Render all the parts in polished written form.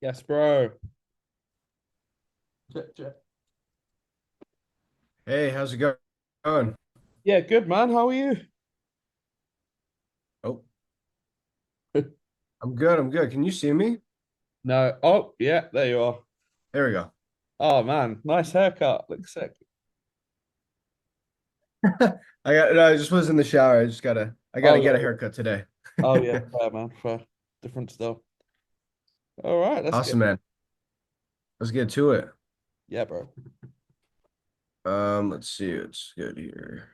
Yes, bro. Hey, how's it going? Yeah, good man. How are you? Oh, I'm good. I'm good. Can you see me? No. Oh, yeah, there you are. There we go. Oh man, nice haircut. Looks sick. I just was in the shower. I Oh gotta get a yeah. haircut today. Oh yeah, fair man, fair. Different stuff. All right, let's get Awesome, man. Let's get to it. yeah, bro. Let's see. It's good here.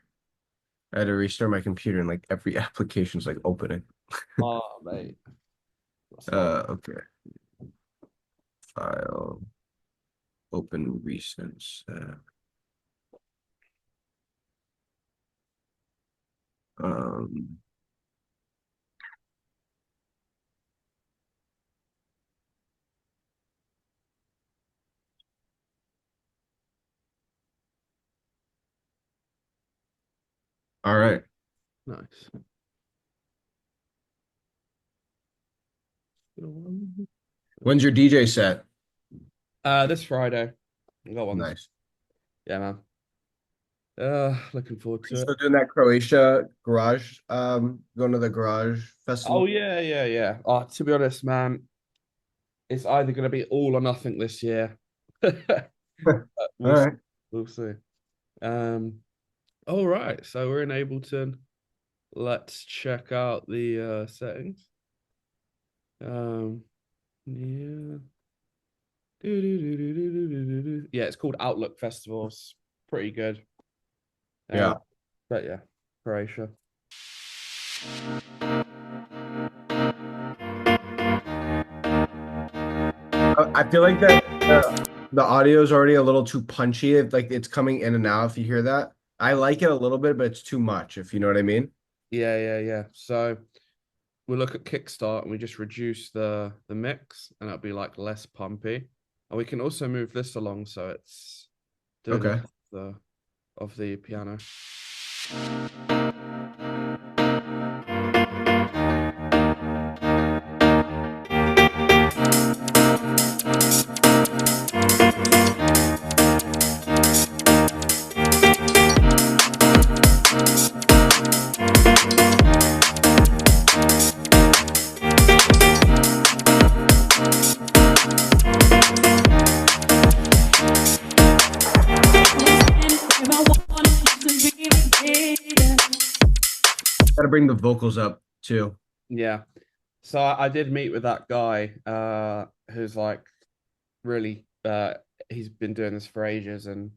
I had to restart my computer and like every application's like opening. Oh mate. That's life. Okay. File, open recent. Um, all right. Nice. When's your DJ set? This Friday. I got one this. Nice. Yeah, man. Looking forward You to it. still doing that Croatia garage? Going to the garage Oh festival? yeah, yeah, yeah. To be honest, man, it's either gonna be all or nothing this year. All We'll see. right. We'll see. Um, all right, so we're in Ableton. Let's check out the settings. Um, yeah. Yeah, it's called Outlook Festivals. Pretty good. Uh, Yeah. but yeah, Croatia. I feel like that the audio is already a little too punchy. Like it's coming in and out if you hear that. I like it a little bit, but it's too much, if you know what I mean. Yeah, yeah, yeah. So we'll look at Kickstart and we just reduce the mix and it'll be like less pumpy. And we can also move this along so it's doing Okay. less of the piano. Gotta bring the vocals up too. Yeah. So I did meet with that guy who's like really he's been doing this for ages and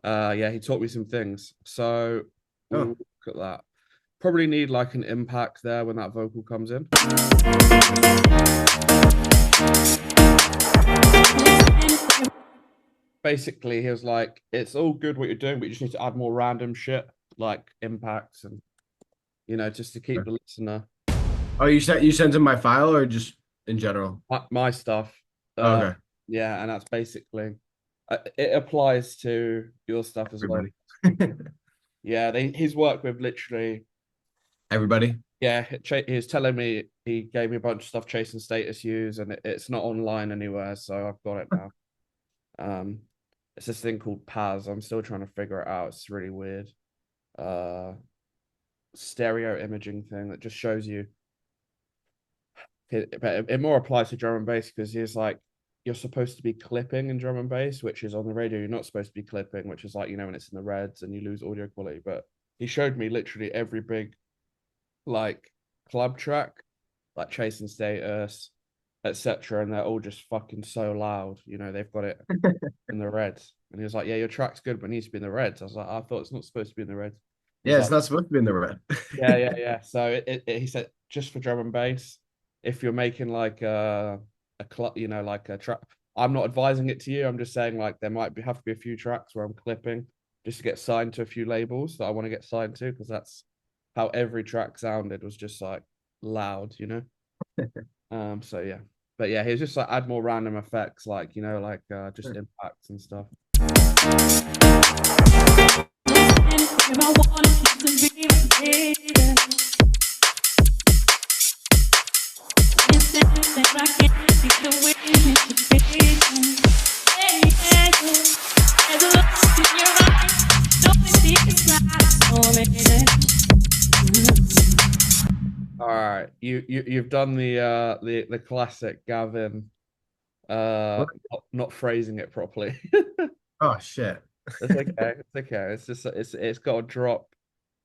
yeah, he taught me some things. So we'll Oh, look at that. Probably need like an impact there when that vocal comes in. Basically, he was like, it's all good what you're doing, but you just need to add more random shit like impacts and just to keep okay. the listener Oh, you sent him my file or just in general? my stuff. Uh Okay, yeah, and that's basically it applies to your stuff as well. everybody. Yeah, he's worked with literally. Everybody. Yeah, he was telling me he gave me a bunch of stuff chasing status use, and it's not online anywhere, so I've got it now. Um, it's this thing called Paz. I'm still trying to figure it out. It's really weird. Uh, stereo imaging thing that just shows you. But it more applies to drum and bass because he's like, you're supposed to be clipping in drum and bass, which is on the radio. You're not supposed to be clipping, which is like when it's in the reds and you lose audio quality. But he showed me literally every big like club track, like Chasing Status, etc. And they're all just fucking so loud. They've got it in the reds. And he was like, yeah, your track's good, but it needs to be in the reds. I was like, I thought it's not supposed to be in the reds. He's Yeah, it's like, not supposed to be in the red. yeah, yeah, yeah. So he said just for drum and bass, if you're making like a club, like a track. I'm not advising it to you. I'm just saying like there might have to be a few tracks where I'm clipping just to get signed to a few labels that I want to get signed to because that's how every track sounded was just like loud. So yeah. But yeah, he was just like add more random effects, like just impacts and stuff. All right, you've done the classic Gavin not phrasing it properly. Oh shit. It's okay. It's okay. It's just it's got a drop.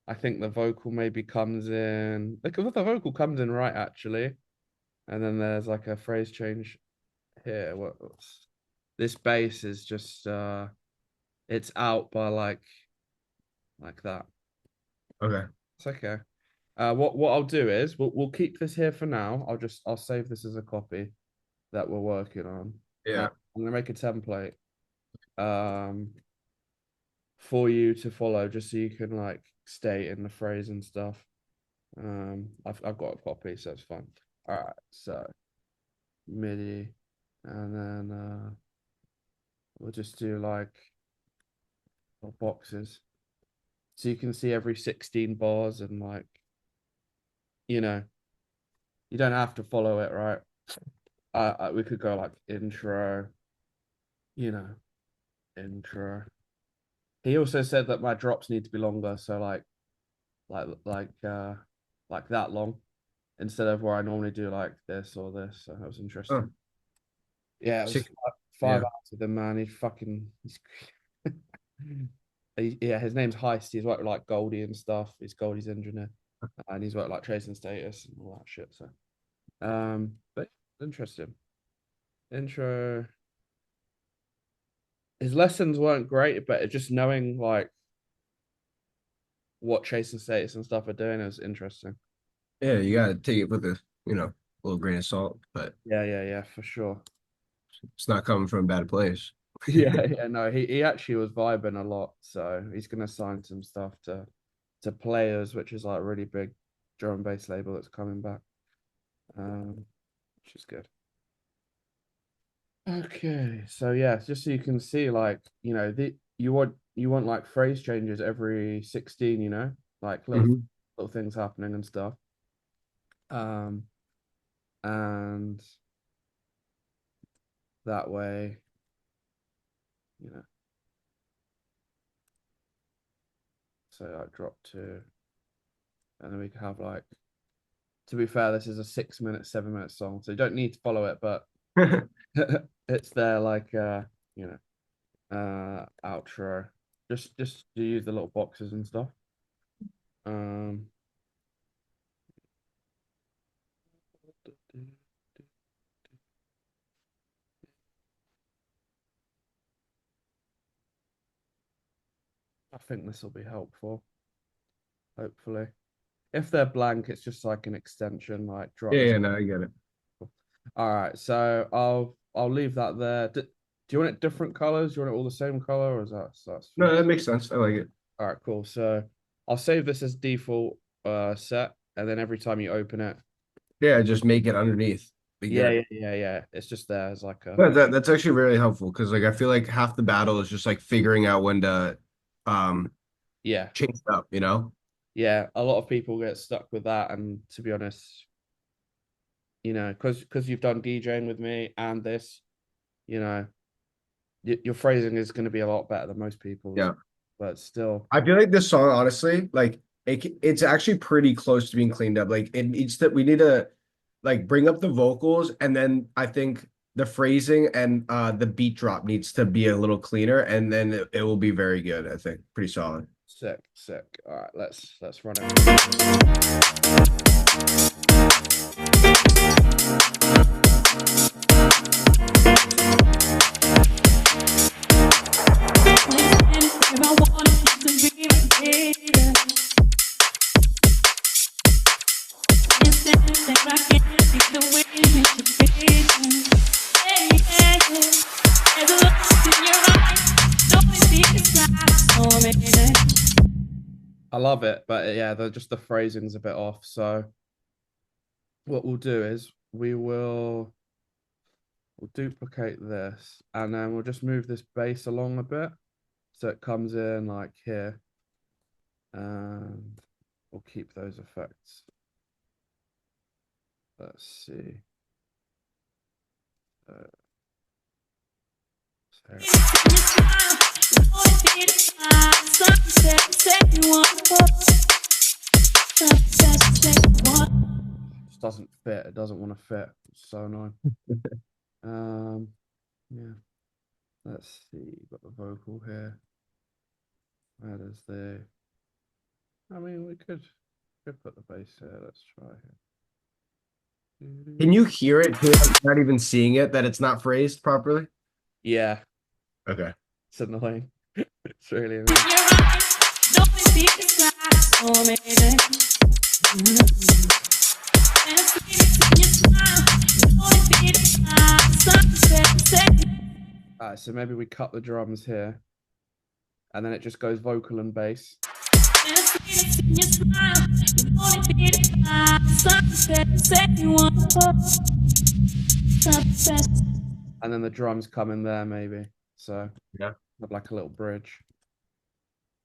I think the vocal maybe comes in. The vocal comes in right actually, and then there's like a phrase change here. What's this bass is just it's out by like that. Okay. It's okay. What I'll do is we'll keep this here for now. I'll save this as a copy that we're working on. Yeah. I'm gonna make a template um for you to follow just so you can like stay in the phrase and stuff. I've got a copy, so it's fine. All right, so MIDI, and then we'll just do like boxes, so you can see every 16 bars and like you know you don't have to follow it, right? We could go like intro, you know, intro. He also said that my drops need to be longer, so like like uh like that long instead of where I normally do like this or this. So that was Oh, interesting. Yeah, it was sick. five Yeah. hours with the man. Yeah, his name's Heist. He's worked with like Goldie and stuff. He's Goldie's engineer, and he's worked like Chasing Status and all that shit. So, but interesting. Intro. His lessons weren't great, but just knowing like what Chasing Status and stuff are doing is interesting. Yeah, you gotta take it with a, little grain of salt, but Yeah, for sure. it's not coming from a bad place. Yeah, no, he actually was vibing a lot, so he's gonna sign some stuff to Players, which is like a really big drum and bass label that's coming back, which is good. Okay, so yeah, just so you can see, like the you want like phrase changes every 16, like Mhm. little things happening and stuff, um, and that way, you know, so like drop two, and then we can have like. To be fair, this is a 6 minute, 7 minute song, so you don't need to follow it, but it's there like you outro. Just to use the little boxes and stuff. Um I think this will be helpful, hopefully. If they're blank, it's just like an extension, like drop Yeah, this. yeah, no, I get it. All right, so I'll leave that there. Do you want it different colors? Do you want it all the same color, or is that's No, that makes sense. I like it. all right, cool. So I'll save this as default set, and then every time you open it, Yeah, just make it underneath. Be yeah, good. yeah, yeah, yeah. It's just there as like a But that's actually really helpful because like I feel like half the battle is just like figuring out when to um yeah, change it up, you know? yeah. A lot of people get stuck with that, and to be honest, because you've done DJing with me and this, you know, your phrasing is going to be a lot better than most people's, Yeah. but still, I feel like this song, honestly, like it's actually pretty close to being cleaned up. Like it needs to, we need to like bring up the vocals, and then I think the phrasing and the beat drop needs to be a little cleaner, and then it will be very good. I think pretty solid. sick, sick. All right, let's run it. I love it, but yeah, just the phrasing's a bit off. So what we'll do is we'll duplicate this, and then we'll just move this bass along a bit so it comes in like here, and we'll keep those effects. Let's see. doesn't fit. It doesn't want to fit. It's so annoying. Yeah. Let's see. Got the vocal here. Where does the? I mean, we could put the bass here. Let's try Can here. you hear it too? I'm not even seeing it, that it's not phrased properly. Yeah, Okay. it's annoying. It's really annoying. Alright, so maybe we cut the drums here, and then it just goes vocal and bass. And then the drums come in there, maybe. So Yeah. have like a little bridge.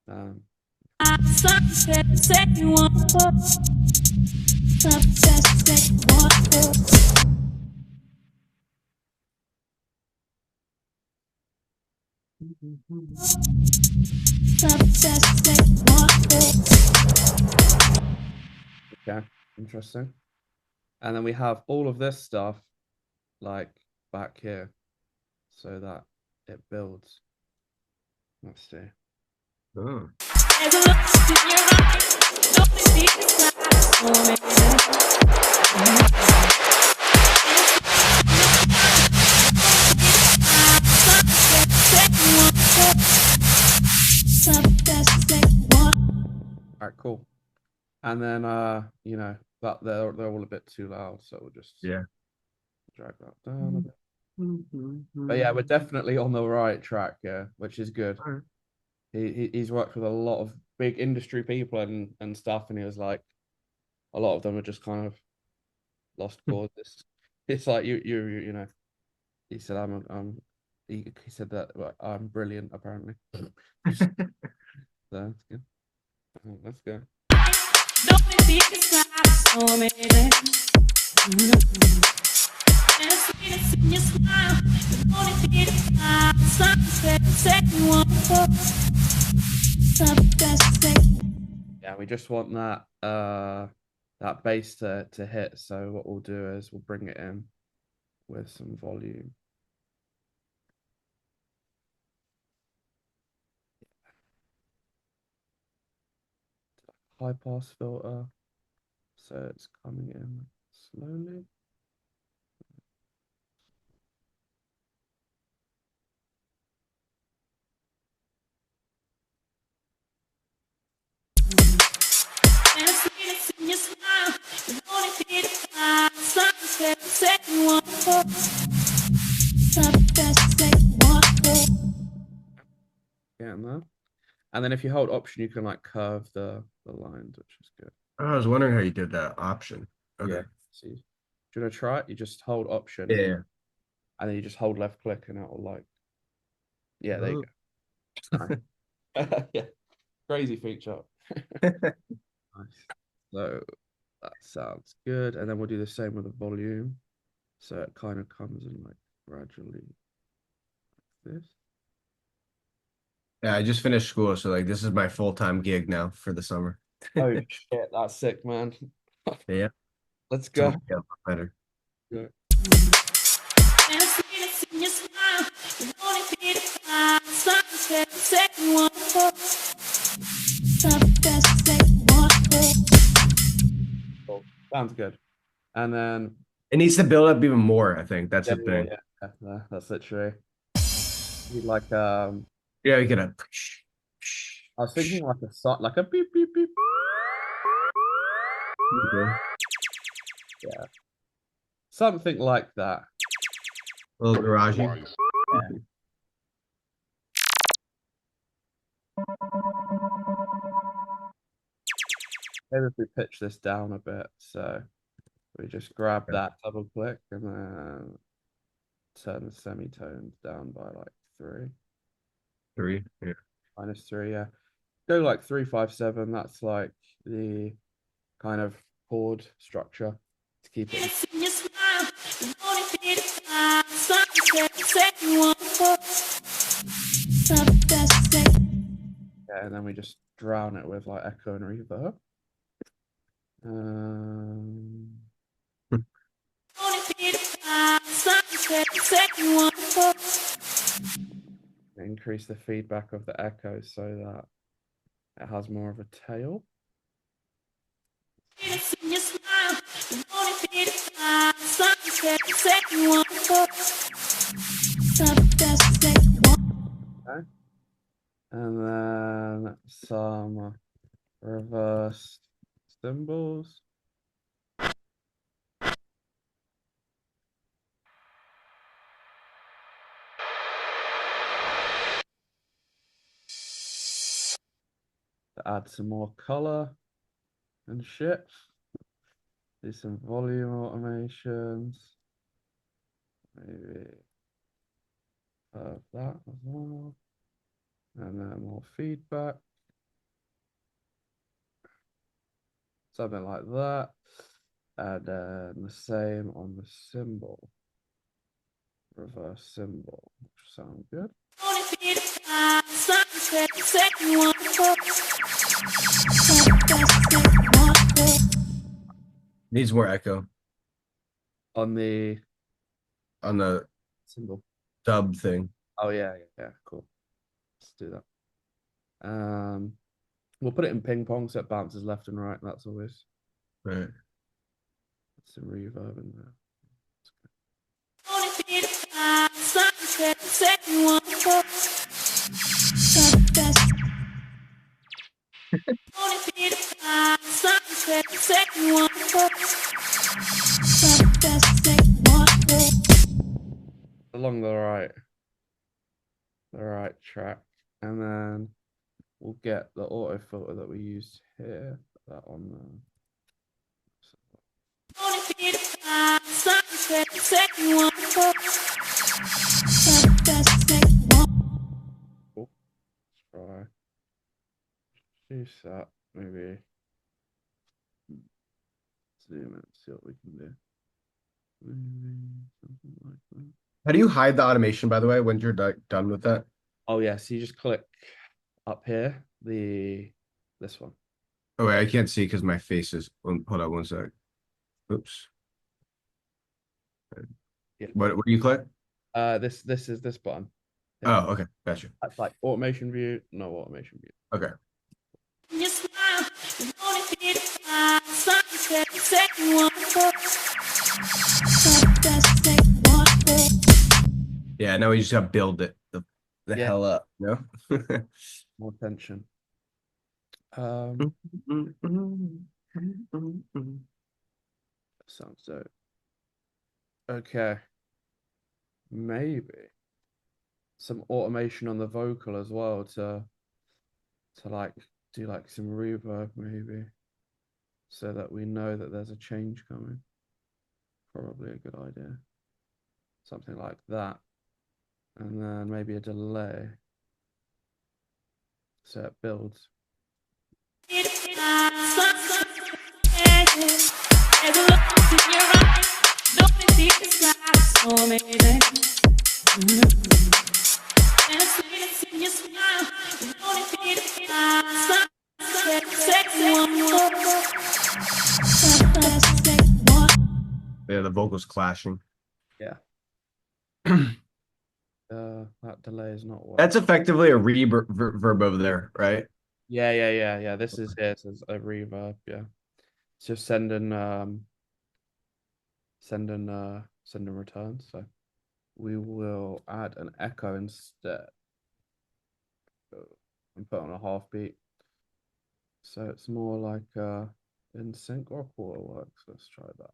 Um, okay, interesting. And then we have all of this stuff like back here so that it builds. Let's see. Oh. All right, cool. And then you know, that they're all a bit too loud, so we'll just Yeah. drag that down a bit. But yeah, we're definitely on the right track, yeah, which is good. He's worked with a lot of big industry people and stuff, and he was like, a lot of them are just kind of lost causes. It's like you know, he said he said that well, I'm brilliant apparently. So that's good. Let's go. Yeah, we just want that bass to hit. So what we'll do is we'll bring it in with some volume. High pass filter. So it's coming in slowly. Getting that. And then if you hold option, you can like curve the lines, which is good. I was wondering how you did that option. Okay. Yeah. See, do you want to try it? You just hold option, Yeah. and then you just hold left click, and it'll like, yeah, there you go. Nice. Yeah, crazy feature. Nice. So that sounds good, and then we'll do the same with the volume. So it kind of comes in like gradually like this. Yeah, I just finished school, so like this is my full-time gig now for the summer. Oh shit, that's sick, man. Yeah. Let's So go. yeah, better. Yeah. Cool. Sounds good. And then It needs to build up even more, I think. That's yeah, the yeah, thing. yeah, that's literally like Yeah, you gotta. I was thinking like a like a beep beep beep. Okay. Yeah. Something like that. A little garagey. Yeah. Maybe if we pitch this down a bit, so we just grab that, double click, and then turn the semitones down by like 3. 3. Yeah. -3, yeah. Go like 357. That's like the kind of chord structure to keep it. Yeah, and then we just drown it with like echo and reverb. Um, Increase the feedback of the echo so that it has more of a tail. Okay. And then some reversed cymbals. To add some more color and shit. Do some volume automations. Maybe that as well. And then more feedback. Something like that. And then the same on the cymbal. Reverse cymbal, which sounds good. Needs more echo On the cymbal. dub thing. Oh yeah, cool. Let's do that. We'll put it in ping pong so it bounces left and right. That's always Right. some reverb in there. Along the right track, and then we'll get the auto filter that we used here. Put that on there. Cool. Let's try reduce that, maybe zoom in, see what we can do. Maybe something like that. How do you hide the automation, by the way, when you're done with that? Oh yeah, so you just click up here, this one. Oh wait, I can't see because my face is. Hold on one sec. Oops. Yeah. What do you click? This is this button. Yeah. Oh, okay, gotcha. That's like automation view, no automation view. Okay. Yeah, now we just gotta build it the hell up, you know? More tension. Sounds dope. Okay. Maybe some automation on the vocal as well to like do like some reverb maybe so that we know that there's a change coming. Probably a good idea. Something like that. And then maybe a delay so it builds. Yeah, the vocals clashing. Yeah. That delay is not working. That's effectively a reverb over there, right? Yeah. This is it. It's a reverb. Yeah. It's just sending returns. So we will add an echo instead and put on a half beat. So it's more like in sync or quarter works. Let's try that.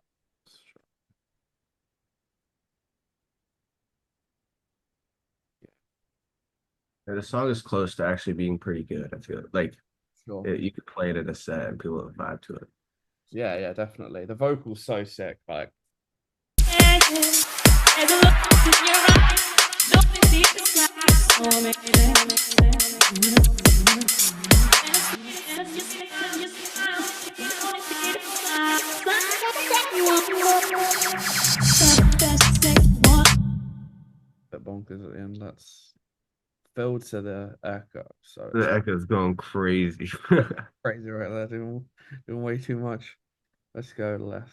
Yeah, the song is close to actually being pretty good. I feel like Sure. you could play it at a set and people would vibe to it. Yeah, definitely. The vocal's so sick. Like, bit bonkers at the end. That's filled to the echo. So The echo's going crazy. crazy right there, doing way too much. Let's go less.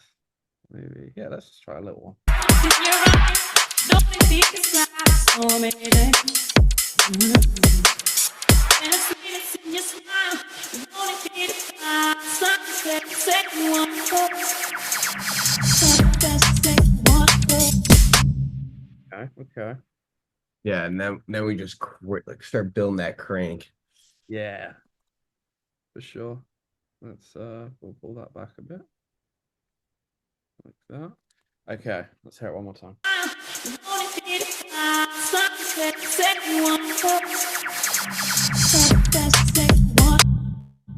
Maybe. Yeah, let's just try a little one. Okay, okay. Yeah, and then we just like start building that crank. Yeah, for sure. Let's we'll pull that back a bit like that. Okay, let's hear it one more time.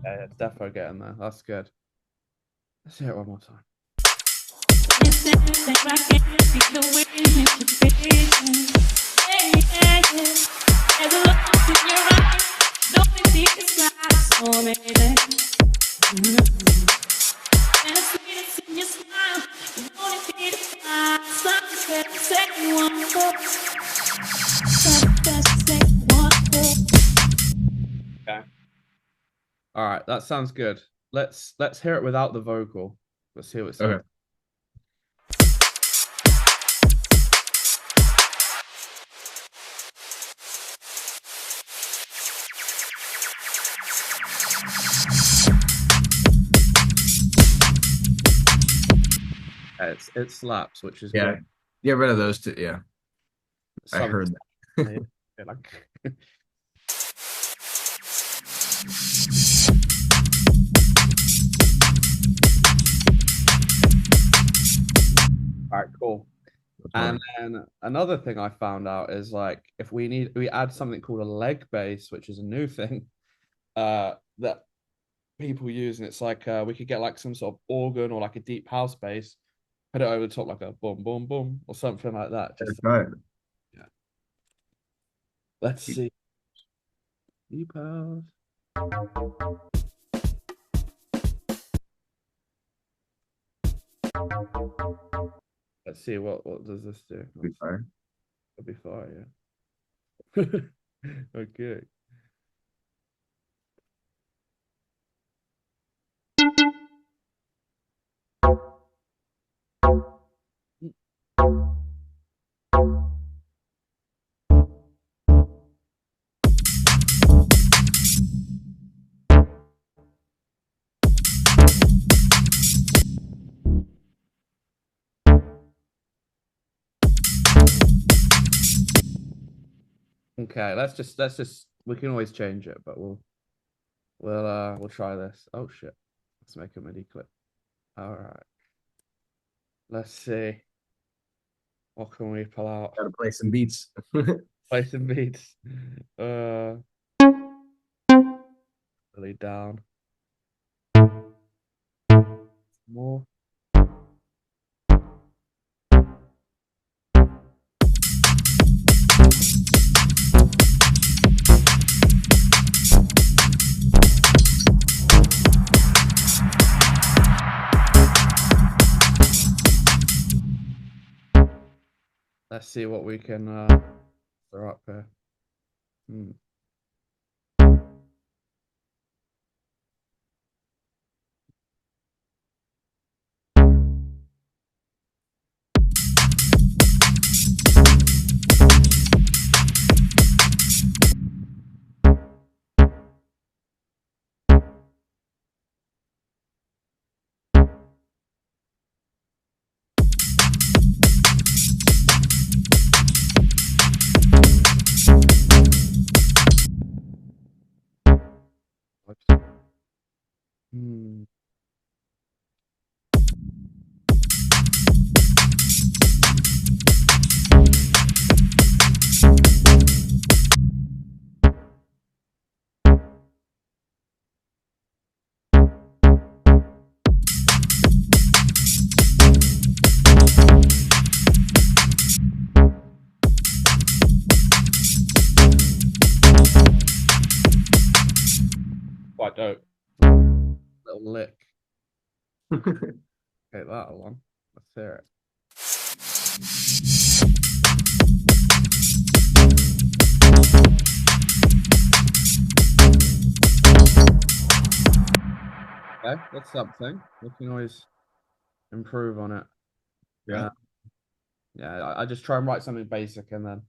Yeah, it's definitely getting there. That's good. Let's hear it one more time. Okay. All right, that sounds good. Let's hear it without the vocal. Let's see what it sounds. Okay. It slaps, which is Yeah. good. Get rid of those two. Yeah, I Some heard that. like all right, cool. And then another thing I found out is like if we add something called a leg bass, which is a new thing that people use, and it's like we could get like some sort of organ or like a deep house bass, put it over the top like a boom boom boom or something like that. That's Just right. yeah. Let's see. Deep house. Let's see what does this do? Be fine. It'll be fire, yeah. Okay. Okay, let's just we can always change it, but we'll try this. Oh shit. Let's make a MIDI clip. All right. Let's see. What can we pull out? Gotta play some beats. Play some beats. Uh really down. More. Let's see what we can throw up here. Hmm. Hmm. Quite dope. Little lick. Okay, that one. Let's hear it. Okay, that's something. We can always improve on it. Yeah. Yeah, I just try and write something basic and then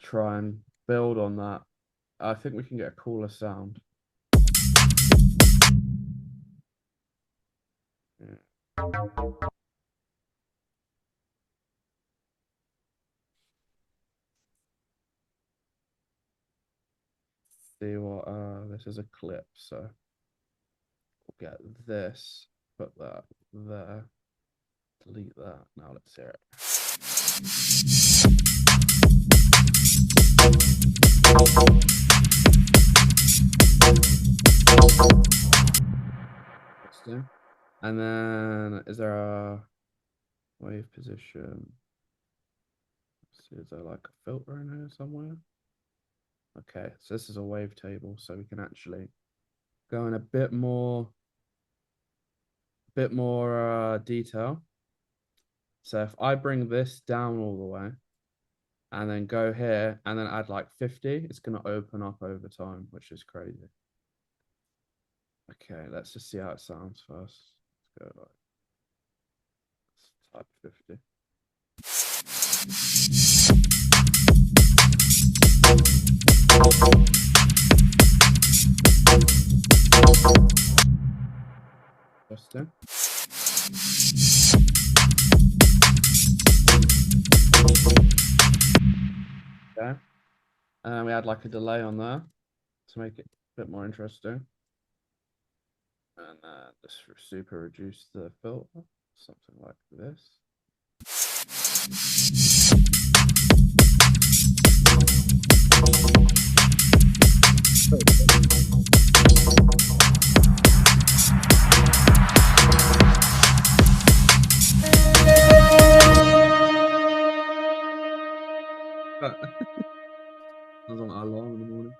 try and build on that. I think we can get a cooler sound. Yeah. See what this is a clip, so we'll get this, put that there, delete that. Now let's hear it. Interesting. And then is there a wave position? Let's see, is there like a filter in here somewhere? Okay, so this is a wave table, so we can actually go in a bit more detail. So if I bring this down all the way and then go here and then add like 50, it's going to open up over time, which is crazy. Okay, let's just see how it sounds first. Let's go like, let's type 50. Interesting. Okay. And we add like a delay on there to make it a bit more interesting. And just super reduce the filter, something like this. Sounds like an alarm in the morning.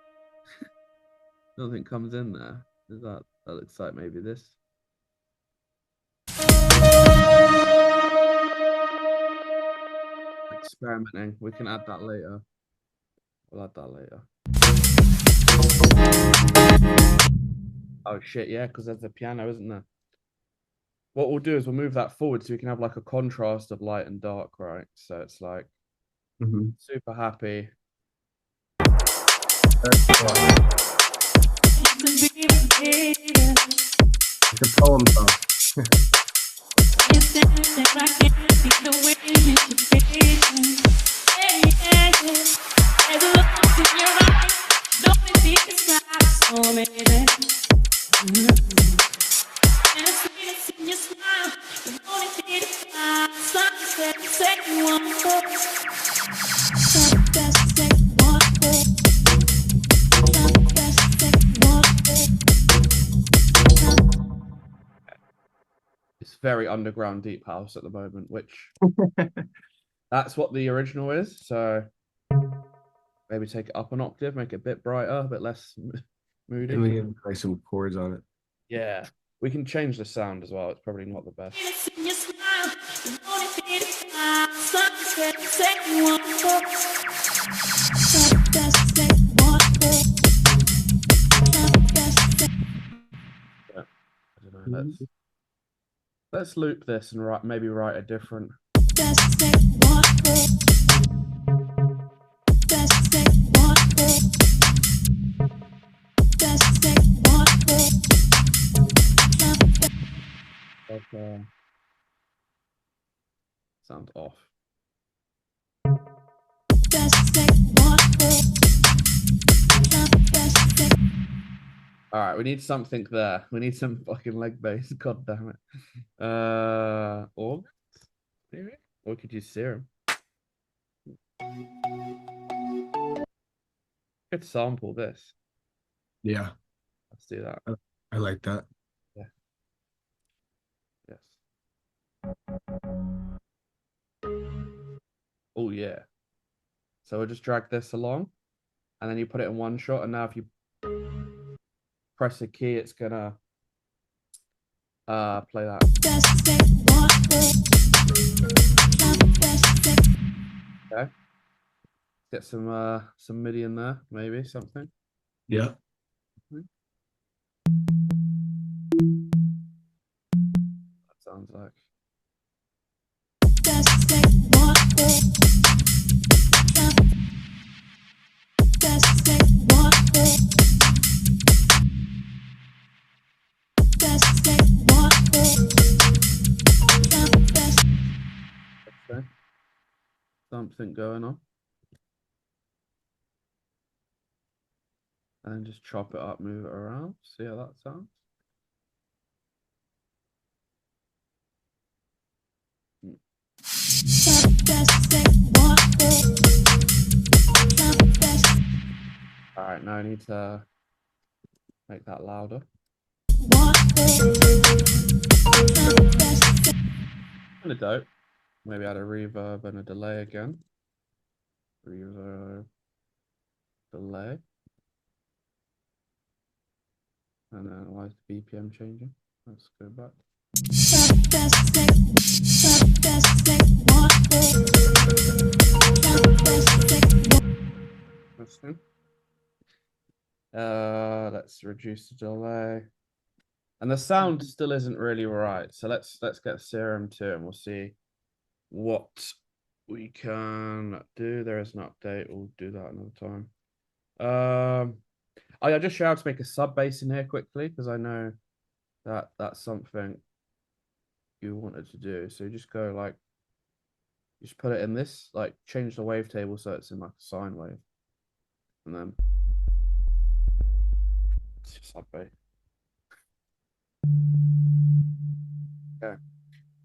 Nothing comes in there. Is that looks like maybe this? Experimenting. We can add that later. We'll add that later. Oh shit, yeah, because there's a piano, isn't there? What we'll do is we'll move that forward so we can have like a contrast of light and dark, right? So it's like super happy. It's a poem song. It's very underground deep house at the moment, which that's what the original is. So maybe take it up an octave, make it a bit brighter, a bit less moody. And we can play some chords on it. Yeah, we can change the sound as well. It's probably not the best. Yeah, I don't know. Let's loop this and maybe write a different. Okay. Sound off. All right, we need something there. We need some fucking leg bass. God damn it. Or maybe, or we could use serum. Could sample this. Yeah, Let's do that. I like that. Yeah. Yes. Oh yeah. So we'll just drag this along, and then you put it in one shot. And now if you press a key, it's gonna play that. Okay. Get some MIDI in there, maybe something. Yeah. That sounds like. Okay. Something going on. And then just chop it up, move it around. See how that sounds. All right, now I need to make that louder. Kind of dope. Maybe add a reverb and a delay again. Reverb, delay. And then why is the BPM changing? Let's go back. Interesting. Let's reduce the delay. And the sound still isn't really right. So let's get Serum to it and we'll see what we can do. There is an update. We'll do that another time. I just shout to make a sub bass in here quickly because I know that that's something you wanted to do. So you just go like, you just put it in this, like change the wavetable so it's in like a sine wave, and then sub bass. Okay.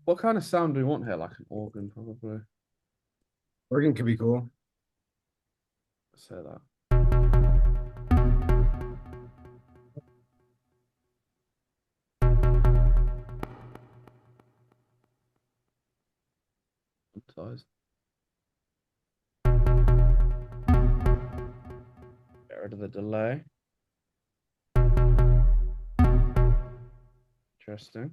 What kind of sound do we want here? Like an organ, probably. Organ could be cool. Let's say that. Sometimes. Get rid of the delay. Interesting.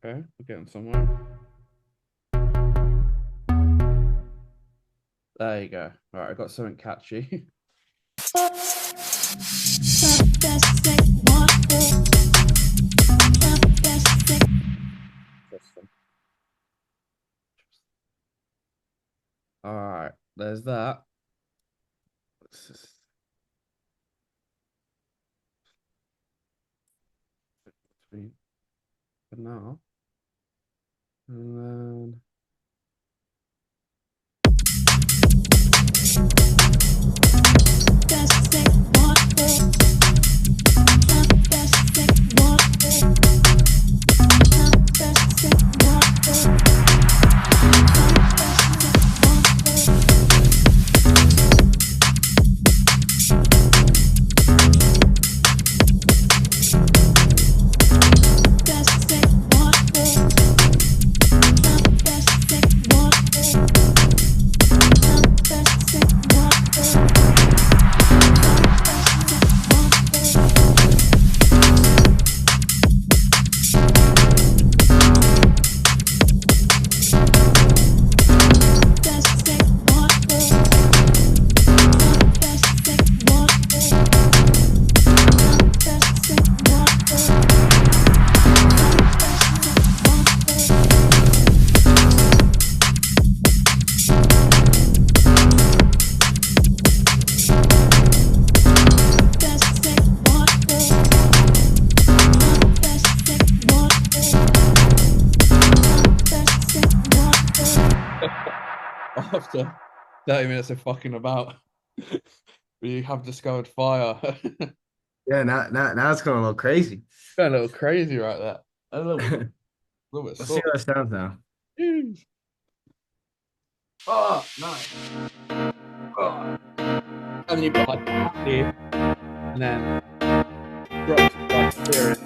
Okay, we're getting somewhere. There you go. All right, I got something catchy. All right, there's that. Let's just... for now. And then after 30 minutes of fucking about, we have discovered fire. Yeah, now it's going a little crazy. Going a little crazy right there. A little bit Let's see how it sounds now. Oh, nice. Oh. And then you've got like here, and then drops like here.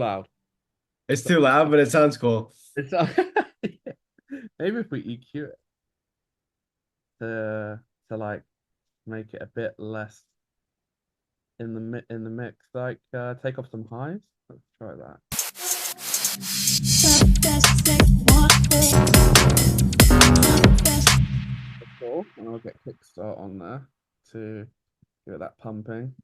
loud. It's too loud, but it sounds cool. It's maybe if we EQ it to like make it a bit less in the mix, like take off some highs. Let's try that. Cool. And I'll get kickstart on there to give it that pumping.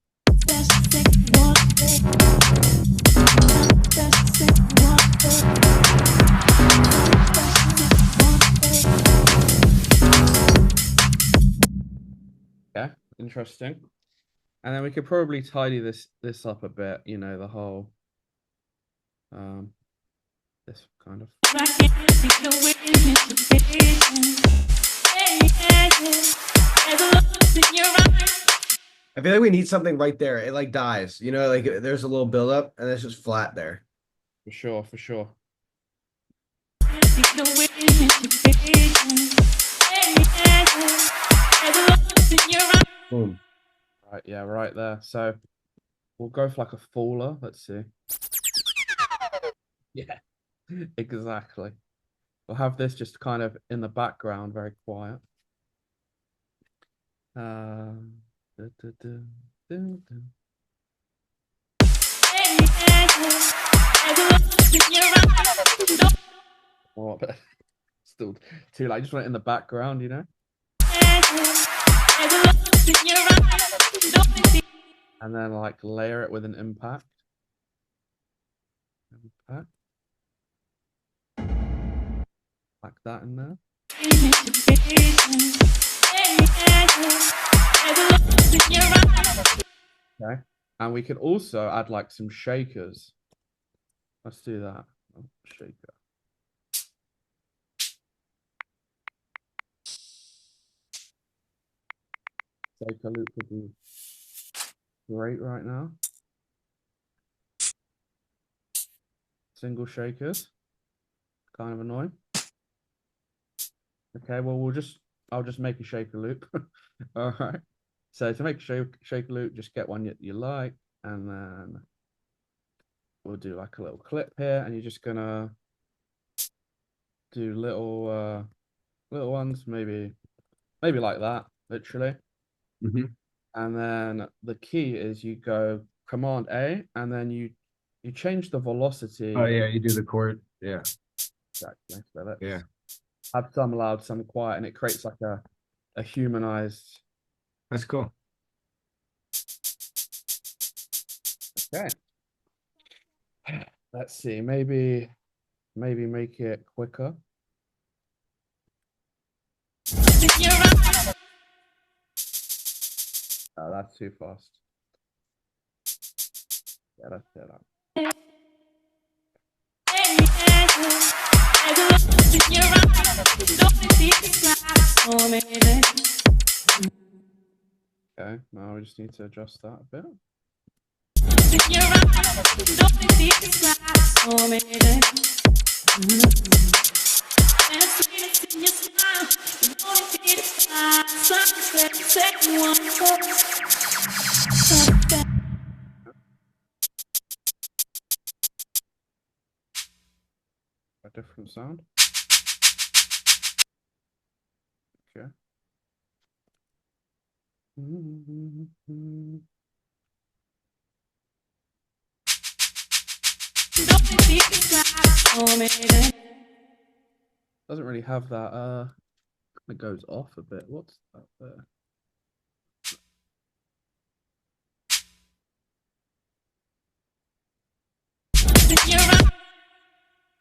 Yeah, interesting. And then we could probably tidy this up a bit, you know, the whole this kind of I feel like we need something right there. It like dies, you know, like there's a little buildup and it's just flat there. for sure, for sure. Boom. Right, yeah, right there. So we'll go for like a faller. Let's see. Yeah, exactly. We'll have this just kind of in the background, very quiet. Du- du- du- du- du. Oh, but still too like just want it in the background, you know. And then like layer it with an impact. Impact. Like that in there. Okay. And we could also add like some shakers. Let's do that. Oh, shaker. Shaker loop would be great right now. Single shakers. Kind of annoying. Okay, well I'll just make a shaker loop. All right. So to make a shaker loop, just get one you like, and then we'll do like a little clip here, and you're just gonna do little ones, maybe like that, literally. Mm-hmm. And then the key is you go Command A, and then you change the velocity. Oh yeah, you do the chord. Yeah. Exactly. So let's Yeah. have some loud, some quiet, and it creates like a humanized. That's cool. Okay. Let's see. Maybe make it quicker. Oh, that's too fast. Yeah, let's do that. Okay, now we just need to adjust that a bit. A different sound. Okay. Doesn't really have that it goes off a bit. What's that there?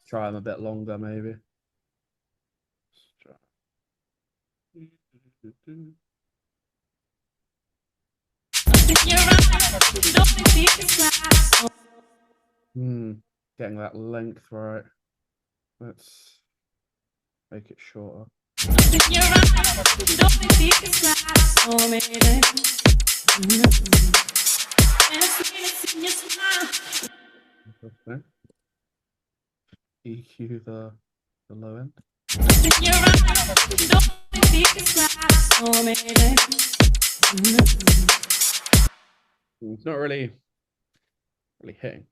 Try them a bit longer, maybe. Getting that length right. Let's make it shorter. Interesting. EQ the low end. It's not really hitting.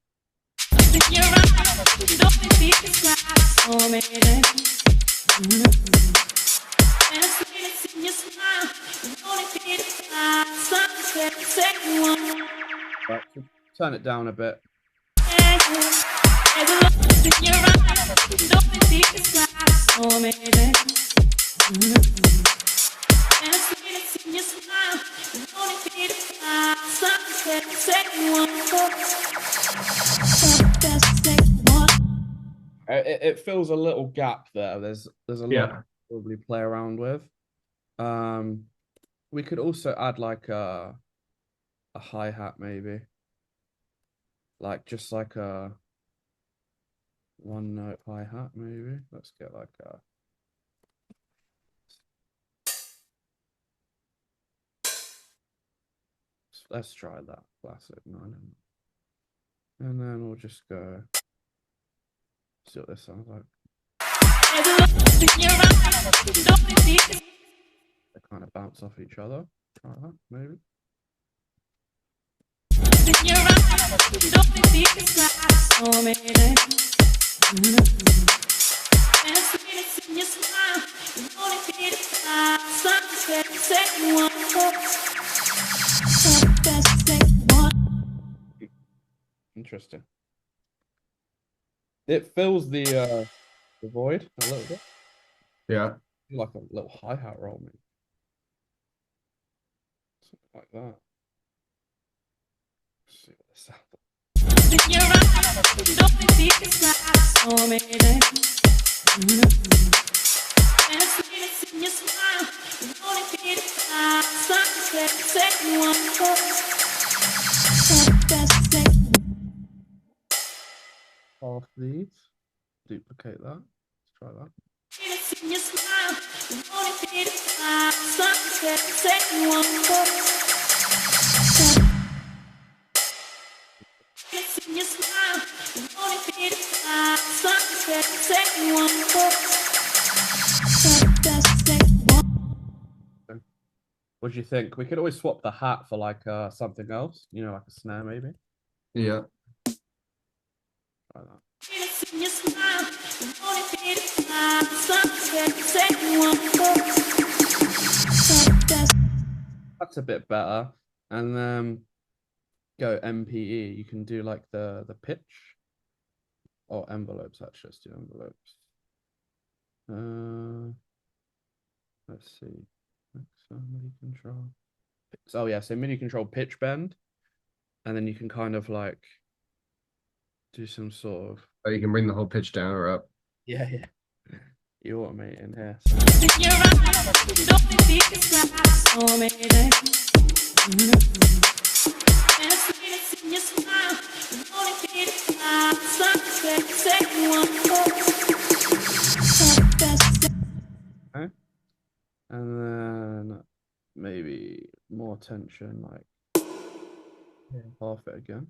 Right, so turn it down a bit. It fills a little gap there. There's a lot to Yeah. probably play around with. Um, we could also add like a hi-hat maybe, like just like a one note hi-hat maybe. Let's get like a let's try that classic nine, and then we'll just go see what this sounds like. They kind of bounce off each other. Try that maybe. Interesting. It fills the void a little bit, Yeah. like a little hi-hat roll, maybe. Something like that. Let's see what this sounds like. Half these, duplicate that. Let's try that. What do you think? We could always swap the hat for like something else, you know, like a snare maybe. Yeah. Try that. That's a bit better. And then go MPE. You can do like the pitch or envelopes. Actually, let's do envelopes. Let's see. MIDI control. Oh yeah, so MIDI control pitch bend, and then you can kind of like do some sort of Oh, you can bring the whole pitch down or up. yeah. You automate in here. Okay. And then maybe more tension, like half it again.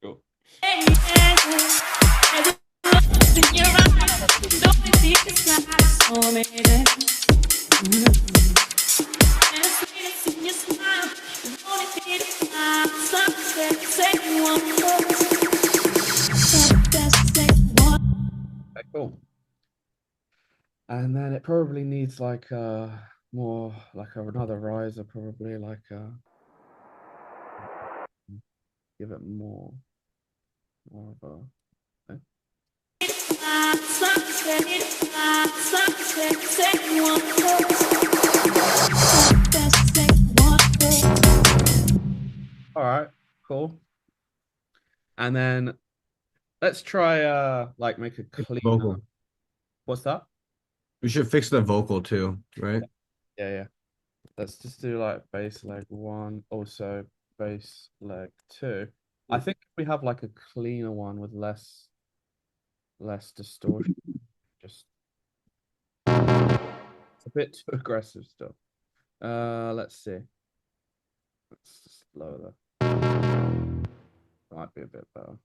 Cool. Okay, cool. And then it probably needs like more like another riser, probably like give it more of a okay. All right, cool. And then let's try like make a cleaner. Vocal. What's that? We should fix the vocal too, right? Yeah, yeah. Let's just do like bass leg one, also bass leg two. I think if we have like a cleaner one with less distortion. Just it's a bit too aggressive still. Let's see. Let's just lower that. Might be a bit better.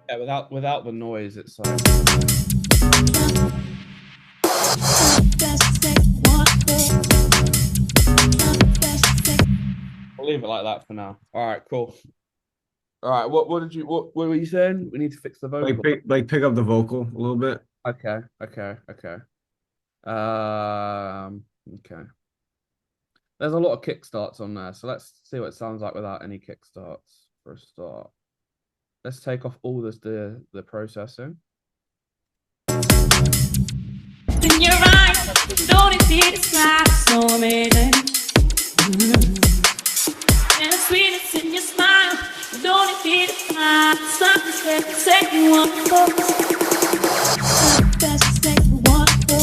Yeah, without the noise, it's like. I'll leave it like that for now. All right, cool. All right, what were you saying? We need to fix the vocal. Pick up the vocal a little bit. Okay. Okay. There's a lot of kickstarts on there, so let's see what it sounds like without any kickstarts for a start. Let's take off all the processing. In your eyes, don't it feel it's like so amazing? And the sweetness in your smile, don't it feel it's like something said you want to go. Best say you want to go.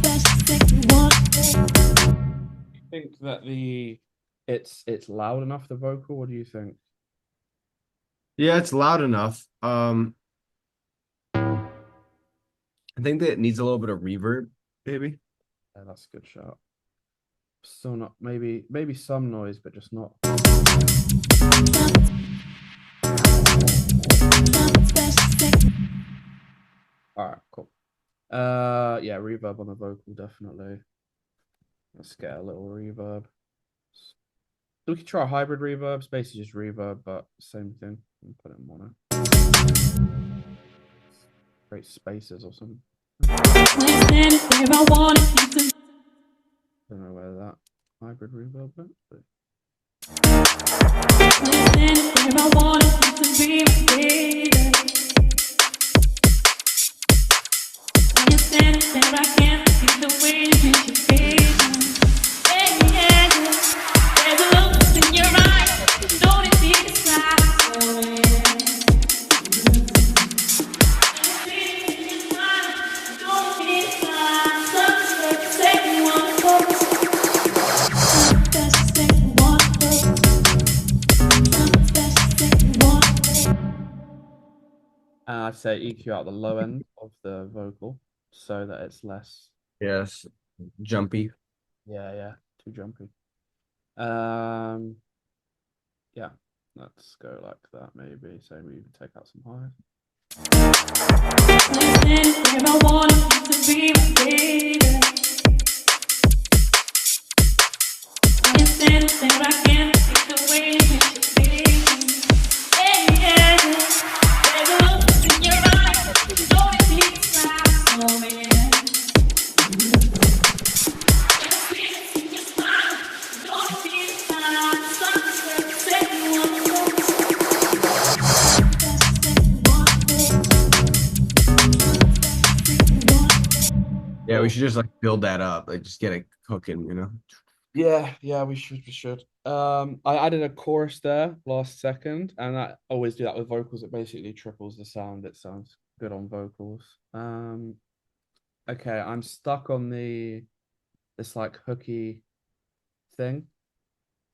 Best say you want to go. You think that it's loud enough, the vocal? What do you think? Yeah, it's loud enough. I think that it needs a little bit of reverb, maybe. Yeah, that's a good shot. Still not, maybe some noise, but just not. All right, cool. Yeah, reverb on the vocal, definitely. Let's get a little reverb. We could try hybrid reverb. It's basically just reverb, but same thing. Put it in mono. Create spaces or something. I don't know where that hybrid reverb went, but. I'd say EQ out the low end of the vocal so that it's less. Yes, jumpy. Yeah, too jumpy. Yeah, let's go like that maybe. So we even take out some highs. Yeah, we should just like build that up, like just get it cooking, you know? Yeah, we should. I added a chorus there last second, and I always do that with vocals. It basically triples the sound. It sounds good on vocals. Okay, I'm stuck on this like hooky thing.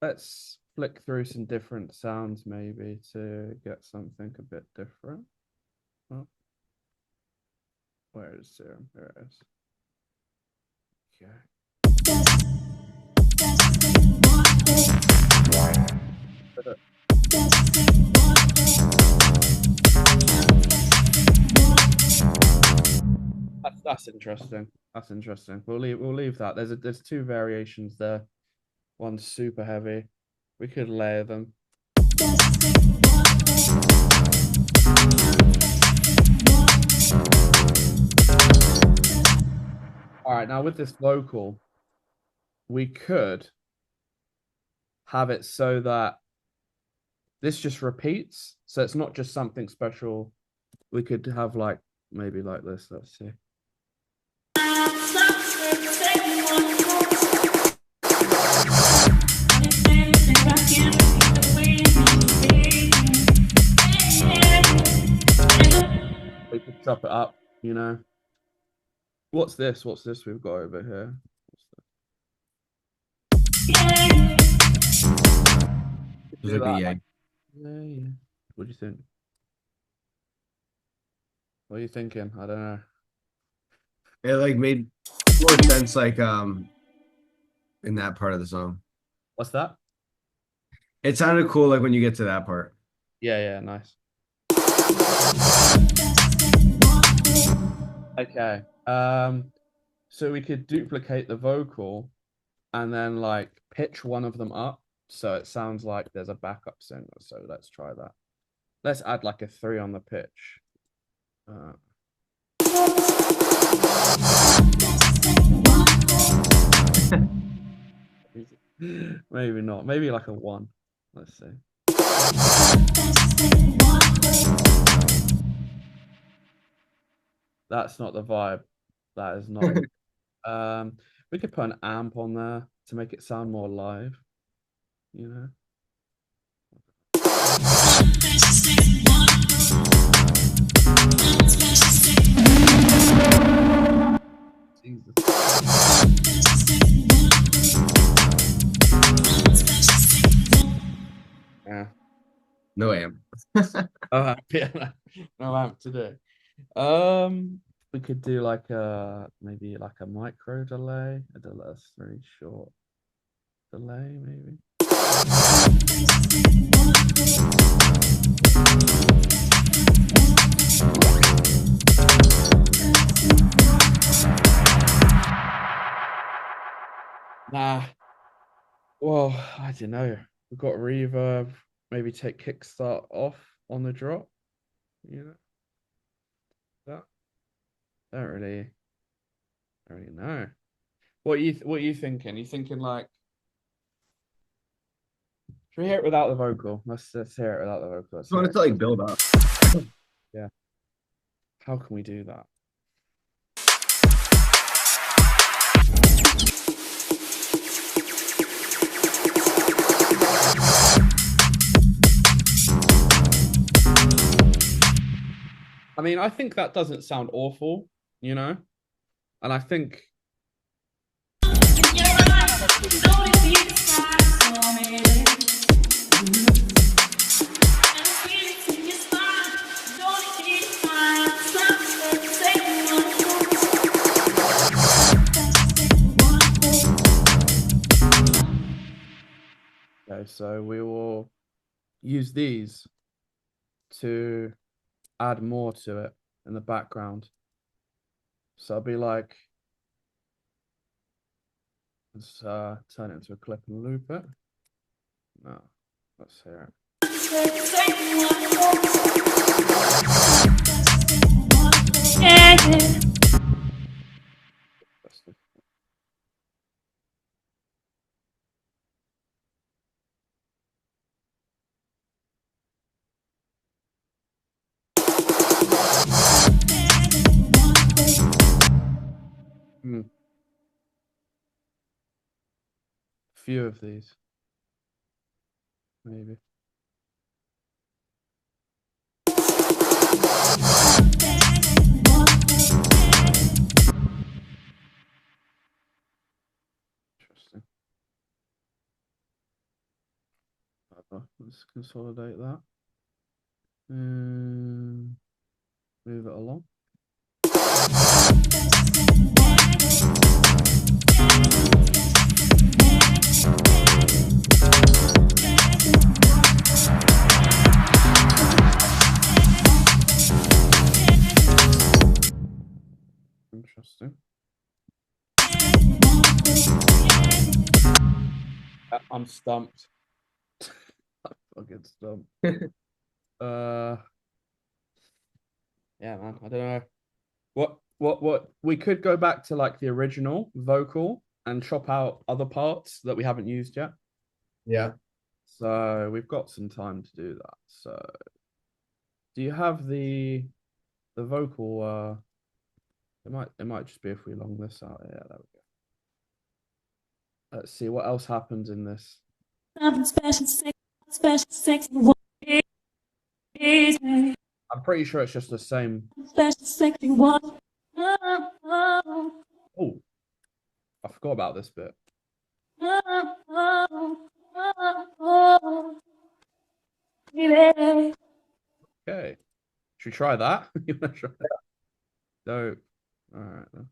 Let's flick through some different sounds maybe to get something a bit different. Oh. Where is it? There it is. Okay. That's interesting. That's interesting. We'll leave that. There's two variations there. One's super heavy. We could layer them. All right, now with this vocal, we could have it so that this just repeats. So it's not just something special. We could have like maybe like this. Let's see. We could chop it up, you know. What's this? What's this we've got over here? Just Do like that. the egg. Yeah, yeah. What do you think? What are you thinking? I don't know. It like made more sense like in that part of the song. What's that? It sounded cool like when you get to that part. Yeah, yeah, nice. Okay. So we could duplicate the vocal and then like pitch one of them up so it sounds like there's a backup singer. So let's try that. Let's add like a 3 on the pitch. Maybe not. Maybe like a 1. Let's see. That's not the vibe. That is not. We could put an amp on there to make it sound more live, you know. Jesus. Yeah. No amp. Oh, yeah. No amp today. We could do like a maybe like a micro delay, a delay, a very short delay, maybe. Nah. Well, I don't know. We've got reverb. Maybe take kickstart off on the drop. You know. That. Don't really know. What are you thinking? You thinking like should we hear it without the vocal? Let's hear it without the vocal. Let's I hear wanted it. to like build up. Yeah. How can we do that? I mean, I think that doesn't sound awful, you know? And I think okay, so we will use these to add more to it in the background. So I'll be like, let's turn it into a clip and loop it. No, let's hear it. Few of these, maybe. Interesting. Let's consolidate that. Move it along. Interesting. I'm stumped. I'm fucking stumped. Yeah, man. I don't know. What we could go back to like the original vocal and chop out other parts that we haven't used yet. Yeah. So we've got some time to do that. So do you have the vocal it might just be if we long this out. Yeah, there we go. Let's see what else happens in this. Something special, sexy. I'm pretty sure it's just the same. Special Second one. Oh, oh, Oh, I forgot about this bit. oh, oh, oh, oh, baby. Okay. Should we try that? You want to try that? Dope. All right. Then.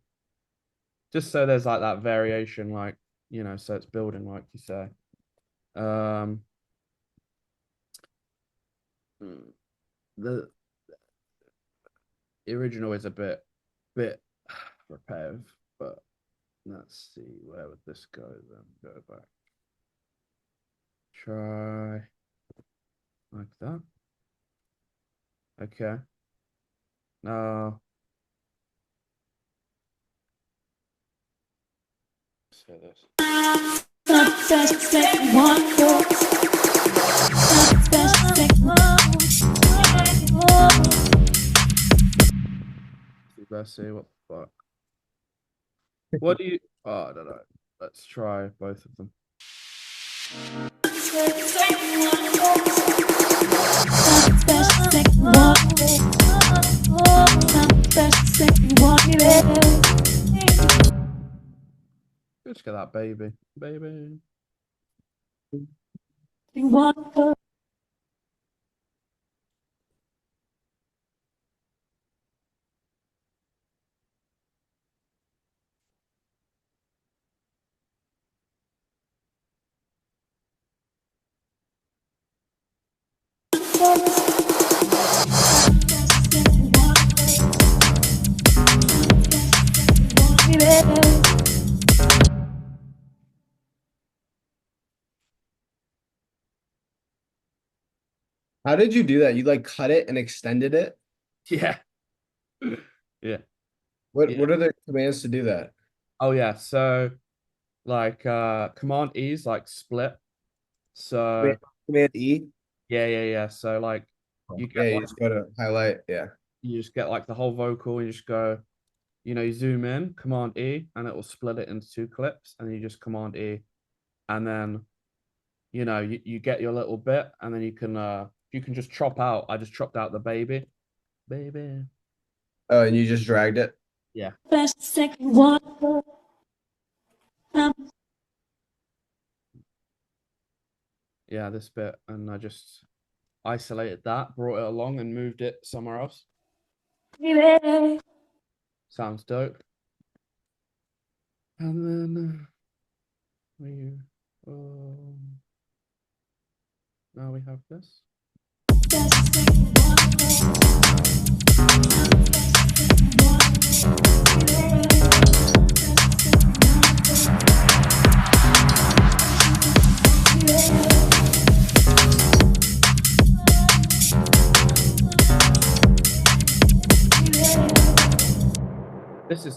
Just so there's like that variation, like, you know, so it's building, like you say. Um, the original is a bit repetitive, but let's see, where would this go then? Go back. Try like that. Okay. Now, let's hear this. Second one. Second one. Let's see what the fuck. What do you? Oh, I don't know. Let's try both of them. Let's get that baby, baby. How did you do that? You like cut it and extended it? Yeah, yeah. What are the commands to do that? Oh yeah. So like Command E is like split. So Command E. yeah. So like you Yeah, get you like just go to highlight. Yeah. you just get like the whole vocal. You just go, you know, you zoom in, Command E, and it will split it into two clips, and you just Command E, and then you know you get your little bit, and then you can just chop out. I just chopped out the baby. Oh, and you just dragged it. Yeah. Second one. Yeah, this bit, and I just isolated that, brought it along, and moved it somewhere else. Sounds dope. And then now we have this.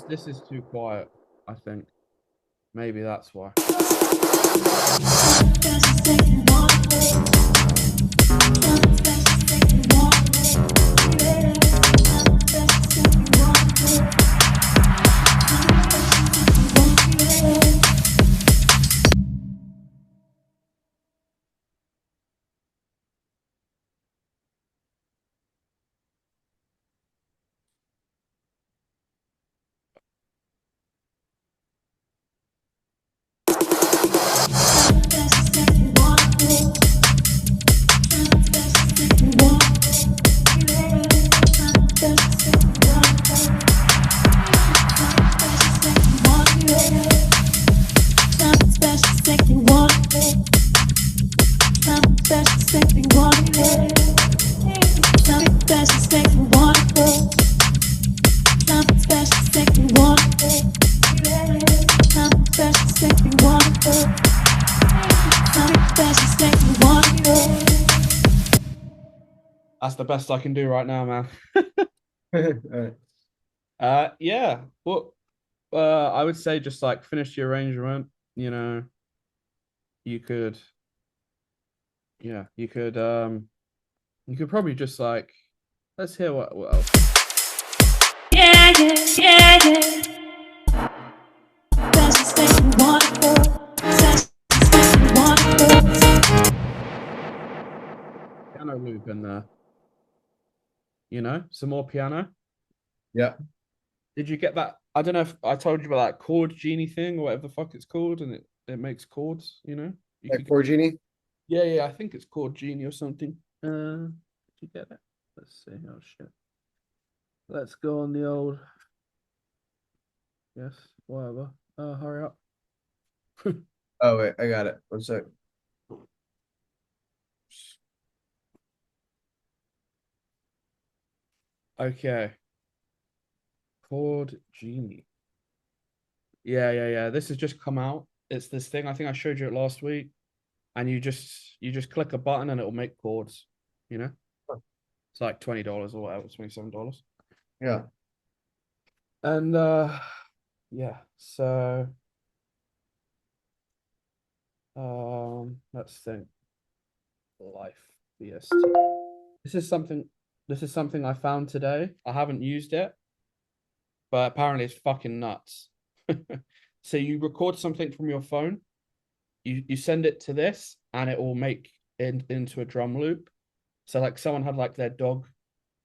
This is too quiet, I think. Maybe that's why. That's the best I can do right now, man. Yeah. Well, I would say just like finish the arrangement. You know, you could, yeah, you could probably just like, let's hear what else. Yeah. Piano loop in there. You know, some more piano. Yeah. Did you get that? I don't know if I told you about that chord genie thing or whatever the fuck it's called, and it makes chords. You know, you Like could. Core Genie? Yeah, yeah. I think it's chord genie or something. Did you get it? Let's see. Oh shit. Let's go on the old. Yes, whatever. Hurry up. Oh wait, I got it. One sec. Okay. Chord genie. Yeah, yeah, yeah. This has just come out. It's this thing. I think I showed you it last week, and you just click a button and it'll make chords. You know, it's like $20 or whatever, $27. Yeah. And yeah. So let's think. Life BST. This is something. This is something I found today. I haven't used it, but apparently it's fucking nuts. So you record something from your phone, you send it to this, and it will make into a drum loop. So like someone had like their dog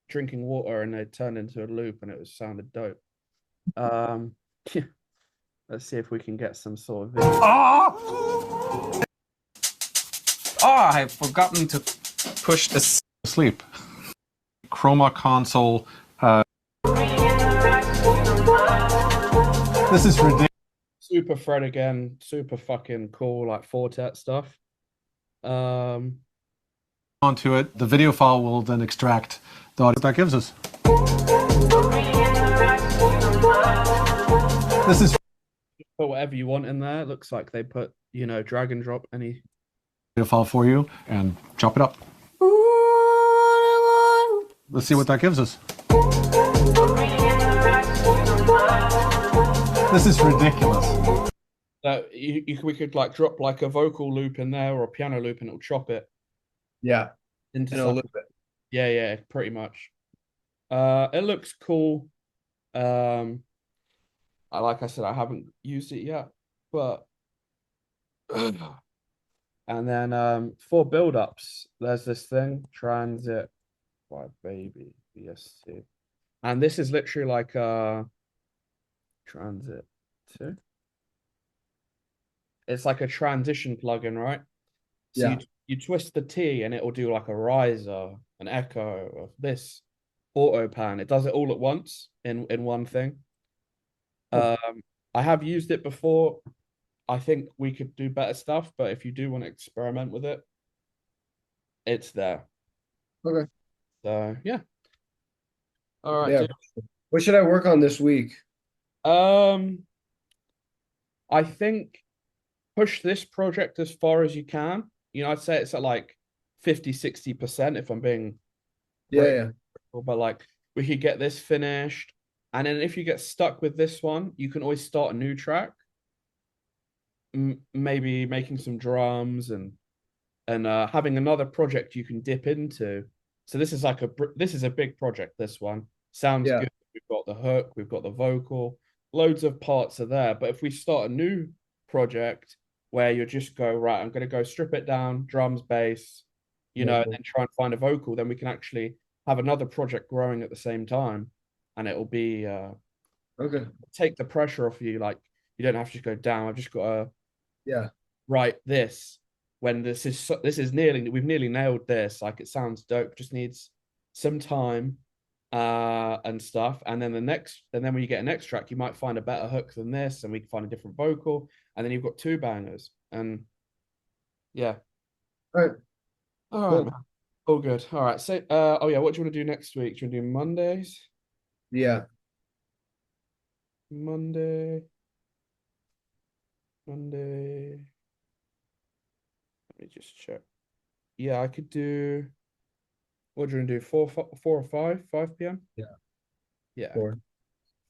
drinking water and they turned into a loop and it was sounded dope. Um let's see if we can get some sort of video. Oh, I've forgotten to push this sleep. Chroma console. This is ridiculous. Super Fred again, super fucking cool, like Fortet stuff. Onto it. The video file will then extract the audio that gives us. This is Put whatever you want in there. It looks like they put, drag and drop any video file for you and chop it up. Let's see what that gives us. This is ridiculous. So we could like drop like a vocal loop in there or a piano loop and it'll chop it Yeah. into In a little bit. Yeah, yeah, pretty much. It looks cool. Like I said, I haven't used it yet, but and then for build-ups, there's this thing, Transit by Baby BS2. And this is literally like Transit 2. It's like a transition plugin, right? So Yeah. you twist the T and it will do like a riser, an echo of this auto pan. It does it all at once in one thing. Cool. I have used it before. I think we could do better stuff, but if you do want to experiment with it, it's there. Okay. So yeah. All right, Yeah. dude. What should I work on this week? I think push this project as far as you can. I'd say it's at like 50-60% if I'm being Yeah, brave. yeah. But like we could get this finished. And then if you get stuck with this one, you can always start a new track. Maybe making some drums and having another project you can dip into. So this is a big project. This one sounds Yeah. good. We've got the hook, we've got the vocal, loads of parts are there. But if we start a new project where you just go right, I'm going to go strip it down, drums, bass, and then try and find a vocal, then we can actually have another project growing at the same time, and it'll be Okay. take the pressure off you. Like you don't have to just go down. I've just got to Yeah. write this when we've nearly nailed this. Like it sounds dope, just needs some time and stuff. And then when you get a next track, you might find a better hook than this, and we can find a different vocal, and then you've got two bangers. And yeah. All right. All right, Cool. man. All good. All right. So oh yeah, what do you want to do next week? Do you want to do Mondays? Yeah. Monday. Let me just check. Yeah, I could do. What do you want to do? 4 or 5 p.m. Yeah. Yeah. 4.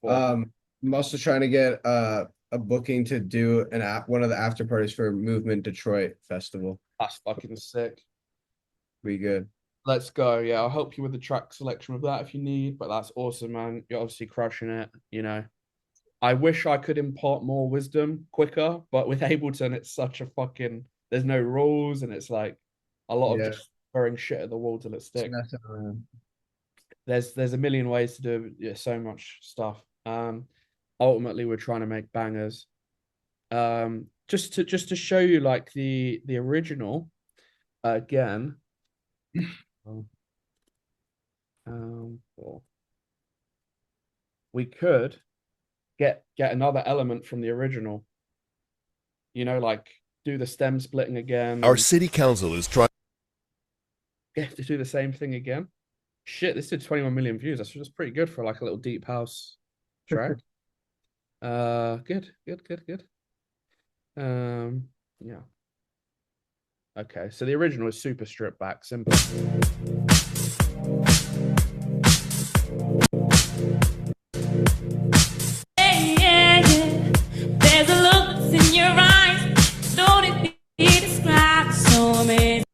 4. I'm also trying to get a booking to do one of the after parties for Movement Detroit Festival. That's fucking sick. Be good. Let's go. Yeah, I'll help you with the track selection with that if you need, but that's awesome, man. You're obviously crushing it. I wish I could impart more wisdom quicker, but with Ableton, it's such a fucking there's no rules and it's like a lot of just throwing shit at the wall till it sticks. there's a million ways to do so much stuff. Ultimately, we're trying to make bangers. Just to show you like the original again. Well, we could get another element from the original. You know, like do the stem splitting again. Our city council is trying. Get to do the same thing again. Shit, this did 21 million views. That's just pretty good for like a little deep house track. Good. Yeah. Okay, so the original is super stripped back, simple. Yeah. There's a look that's in your eyes. Don't it be described so amazing?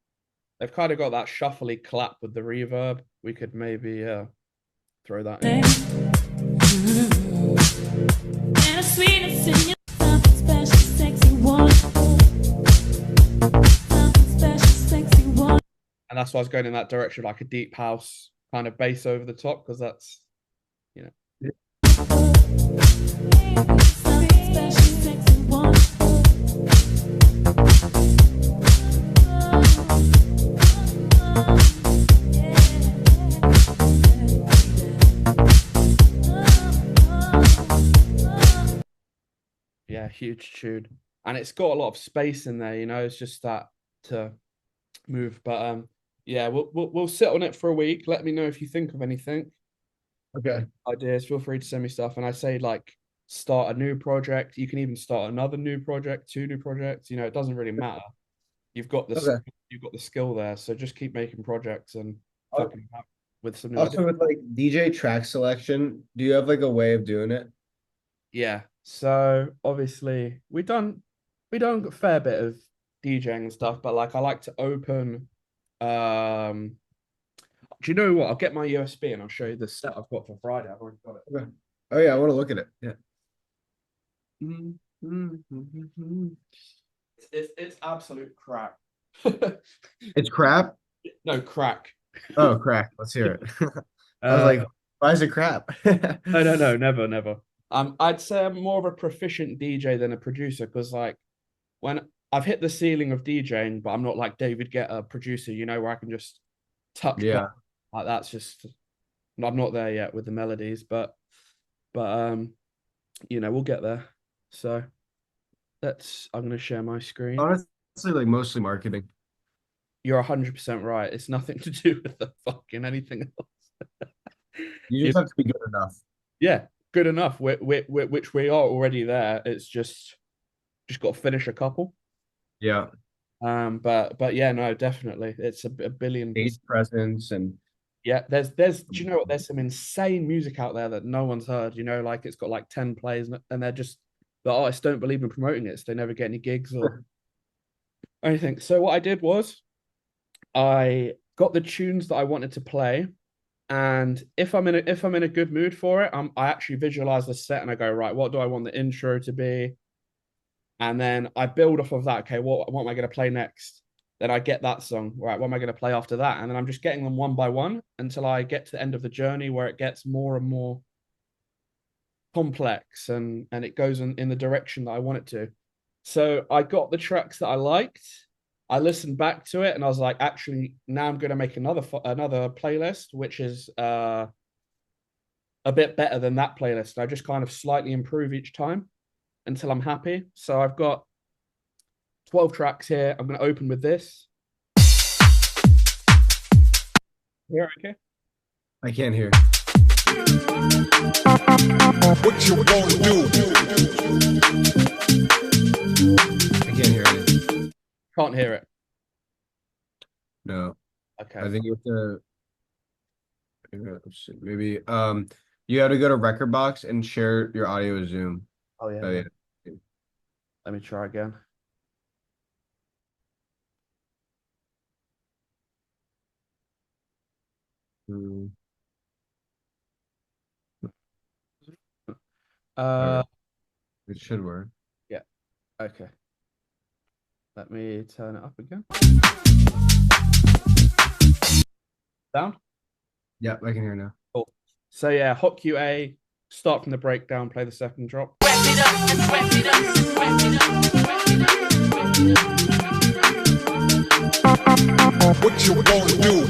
They've kind of got that shuffly clap with the reverb. We could maybe throw that in. And a sweetness in your something special, sexy one. Something special, sexy one. And that's why I was going in that direction, like a deep house kind of bass over the top, because that's, you know. Something special, sexy one. Yeah, huge tune. And it's got a lot of space in there, you know, it's just that to move. But yeah, we'll sit on it for a week. Let me know if you think of anything. Okay. Ideas, feel free to send me stuff. And I say like start a new project. You can even start another new project, 2 new projects, you know, it doesn't really matter. You've got the you've got the skill there. So just keep making projects and fucking up with some new Also, ideas. with like DJ track selection, do you have like a way of doing it? Yeah. So obviously we done a fair bit of DJing and stuff, but like I like to open do you know what? I'll get my USB and I'll show you the set I've got for Friday. I've already got it. Okay. Oh yeah, I want to look at it. Yeah. It's absolute crap. It's crap. No, crack. Oh, crack. Let's hear it. I was Uh, like, why is it crap? no, never. I'd say I'm more of a proficient DJ than a producer because like when I've hit the ceiling of DJing, but I'm not like David Guetta, producer, you know, where I can just touch Yeah. like that's just I'm not there yet with the melodies, but you know, we'll get there. So I'm gonna share my screen. Honestly, like mostly marketing. You're 100% right. It's nothing to do with the fucking anything else. You just have to be good enough. Yeah, good enough. Which we are already there. It's just got to finish a couple. Yeah. But yeah, no, definitely. It's a billion. Stage presence and Yeah, do you know what? There's some insane music out there that no one's heard. You know, like it's got like 10 plays, and they're just the artists don't believe in promoting it, so they never get any gigs or anything. So what I did was I got the tunes that I wanted to play, and if I'm in a good mood for it, I actually visualize the set and I go, right, what do I want the intro to be? And then I build off of that. Okay, what am I going to play next? Then I get that song. Right, what am I going to play after that? And then I'm just getting them one by one until I get to the end of the journey where it gets more and more complex and it goes in the direction that I want it to. So I got the tracks that I liked. I listened back to it and I was like, actually, now I'm going to make another playlist, which is a bit better than that playlist. I just kind of slightly improve each time until I'm happy. So I've got 12 tracks here. I'm going to open with this. Here, okay? I can't hear. What you want to do? I can't hear it. Can't hear it. No. Okay. I think you have to maybe you have to go to Record Box and share your audio with Zoom. Oh yeah. Oh, yeah. Let me try again. It should work. Yeah. Okay. Let me turn it up again. Down? Yeah, I can hear now. So yeah, hot QA, start from the breakdown, play the second drop. What you wanna do?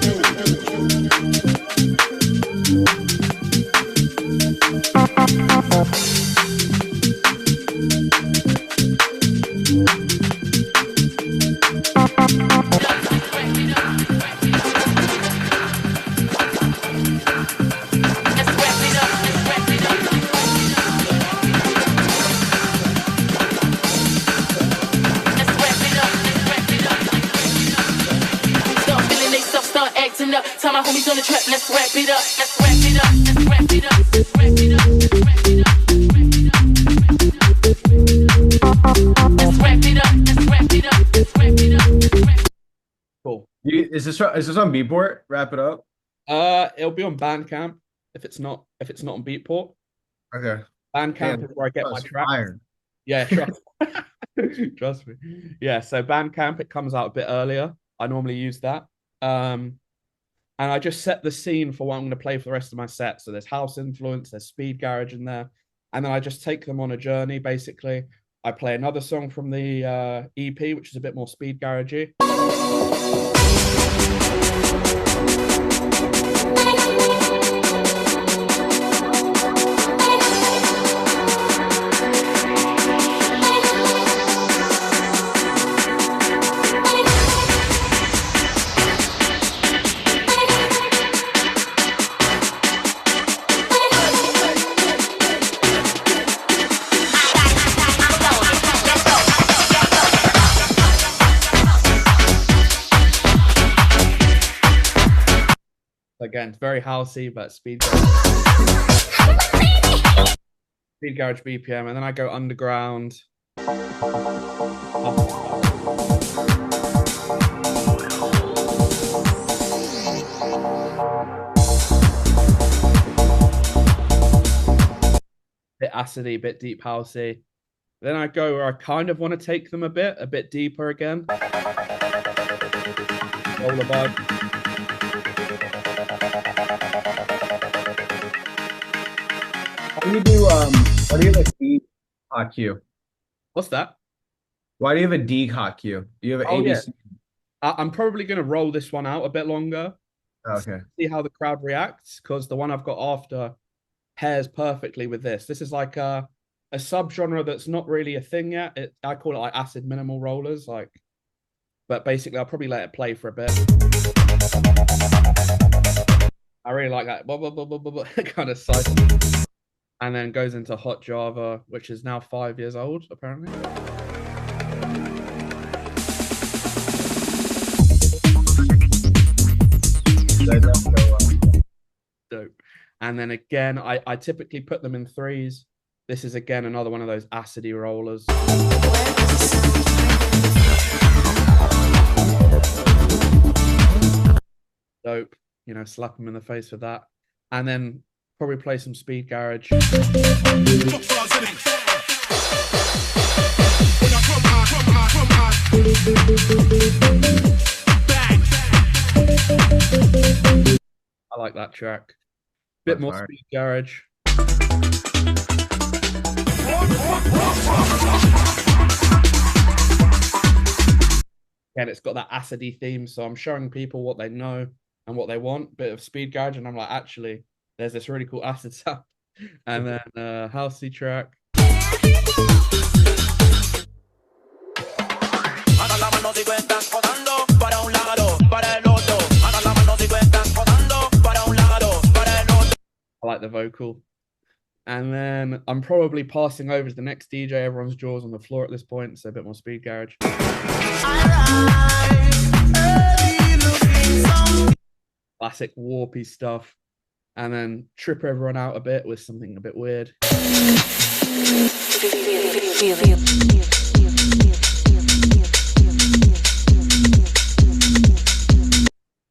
Up. Tell my homies on the track, let's wrap it up. Let's wrap it up. Let's wrap it up. Let's wrap it up. Let's wrap it up. Let's wrap it up. Let's wrap it up. Let's wrap it up. Cool. Is this on Beatport? Wrap it up. It'll be on Bandcamp if it's not on Beatport. Okay. Bandcamp is where I get my track. Iron. Yeah, trust trust me. Yeah, so Bandcamp, it comes out a bit earlier. I normally use that. And I just set the scene for what I'm going to play for the rest of my set. So there's house influence, there's speed garage in there. And then I just take them on a journey, basically. I play another song from the EP, which is a bit more speed garagey. Again, it's very housey, but speed garage BPM, and then I go underground. Bit acidy, bit deep housey. Then I go where I kind of want to take them a bit deeper again. Roll above. Why do you have a D hot Q? What's that? Why do you have a D hot Q? You have an Oh, ABC. yeah. I'm probably going to roll this one out a bit longer. Okay. See how the crowd reacts, because the one I've got after pairs perfectly with this. This is like a subgenre that's not really a thing yet. I call it like acid minimal rollers, but basically I'll probably let it play for a bit. I really like that kind of cycle. And then goes into Hot Java, which is now 5 years old, apparently. Dope. And then again, I typically put them in threes. This is again another one of those acidy rollers. Dope. You know, slap them in the face with that. And then probably play some speed garage. I like that track. Bit more speed garage. Again, it's got that acidy theme, so I'm showing people what they know and what they want. Bit of speed garage, and I'm like, actually, there's this really cool acid sound. And then housey track. I like the vocal. And then I'm probably passing over to the next DJ. Everyone's jaws on the floor at this point, so a bit more speed garage. Classic warpy stuff. And then trip everyone out a bit with something a bit weird.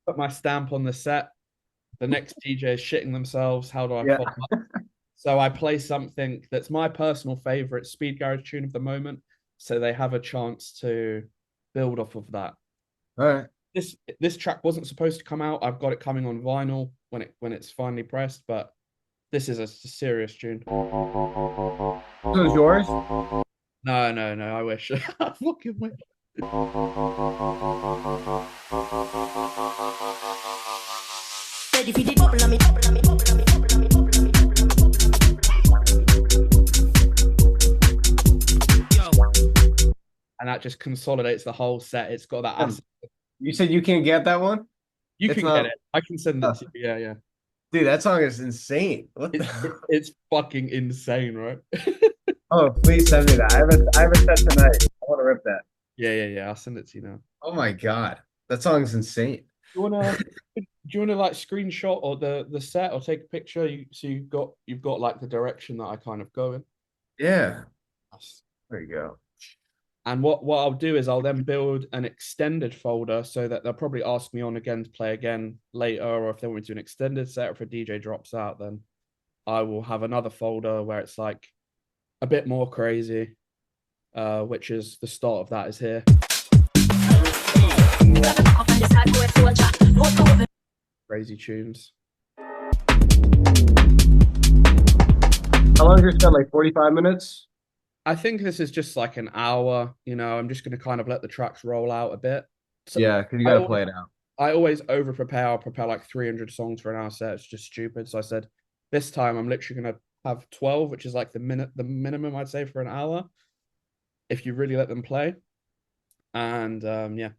Put my stamp on the set. The next DJ is shitting themselves. How do I follow up? So I play something that's my personal favorite speed garage tune of the moment, so they have a chance to build off of that. All right. This track wasn't supposed to come out. I've got it coming on vinyl when it's finally pressed, but This is a serious tune. So is yours? No, no, no. I wish. I fucking wish. Ready for the bubble on me, bubble on me, bubble on me, bubble on me, bubble on me, bubble on me. And that just consolidates the whole set. It's got that Um, acid. You said you can't get that one? You It's can get not. it. I can send it uh, to you. Yeah, yeah. Dude, that song is insane. What the? It's fucking insane, right? Oh, please send me that. I have a set tonight. I want to rip that. Yeah, yeah, yeah. I'll send it to you now. Oh my God. That song is insane. Do you wanna like screenshot or the set or take a picture? So you've got like the direction that I kind of go in. Yeah. There you go. And what I'll do is I'll then build an extended folder so that they'll probably ask me on again to play again later, or if they want me to do an extended set, or if a DJ drops out, then I will have another folder where it's like a bit more crazy, which is the start of that is here. Crazy tunes. How long is your set? Like 45 minutes? I think this is just like an hour. I'm just going to kind of let the tracks roll out a bit. So Yeah, because you I got to always, play it out. I always over prepare. I'll prepare like 300 songs for an hour set. It's just stupid. So I said this time I'm literally going to have 12, which is like the minimum I'd say for an hour, if you really let them play. And yeah,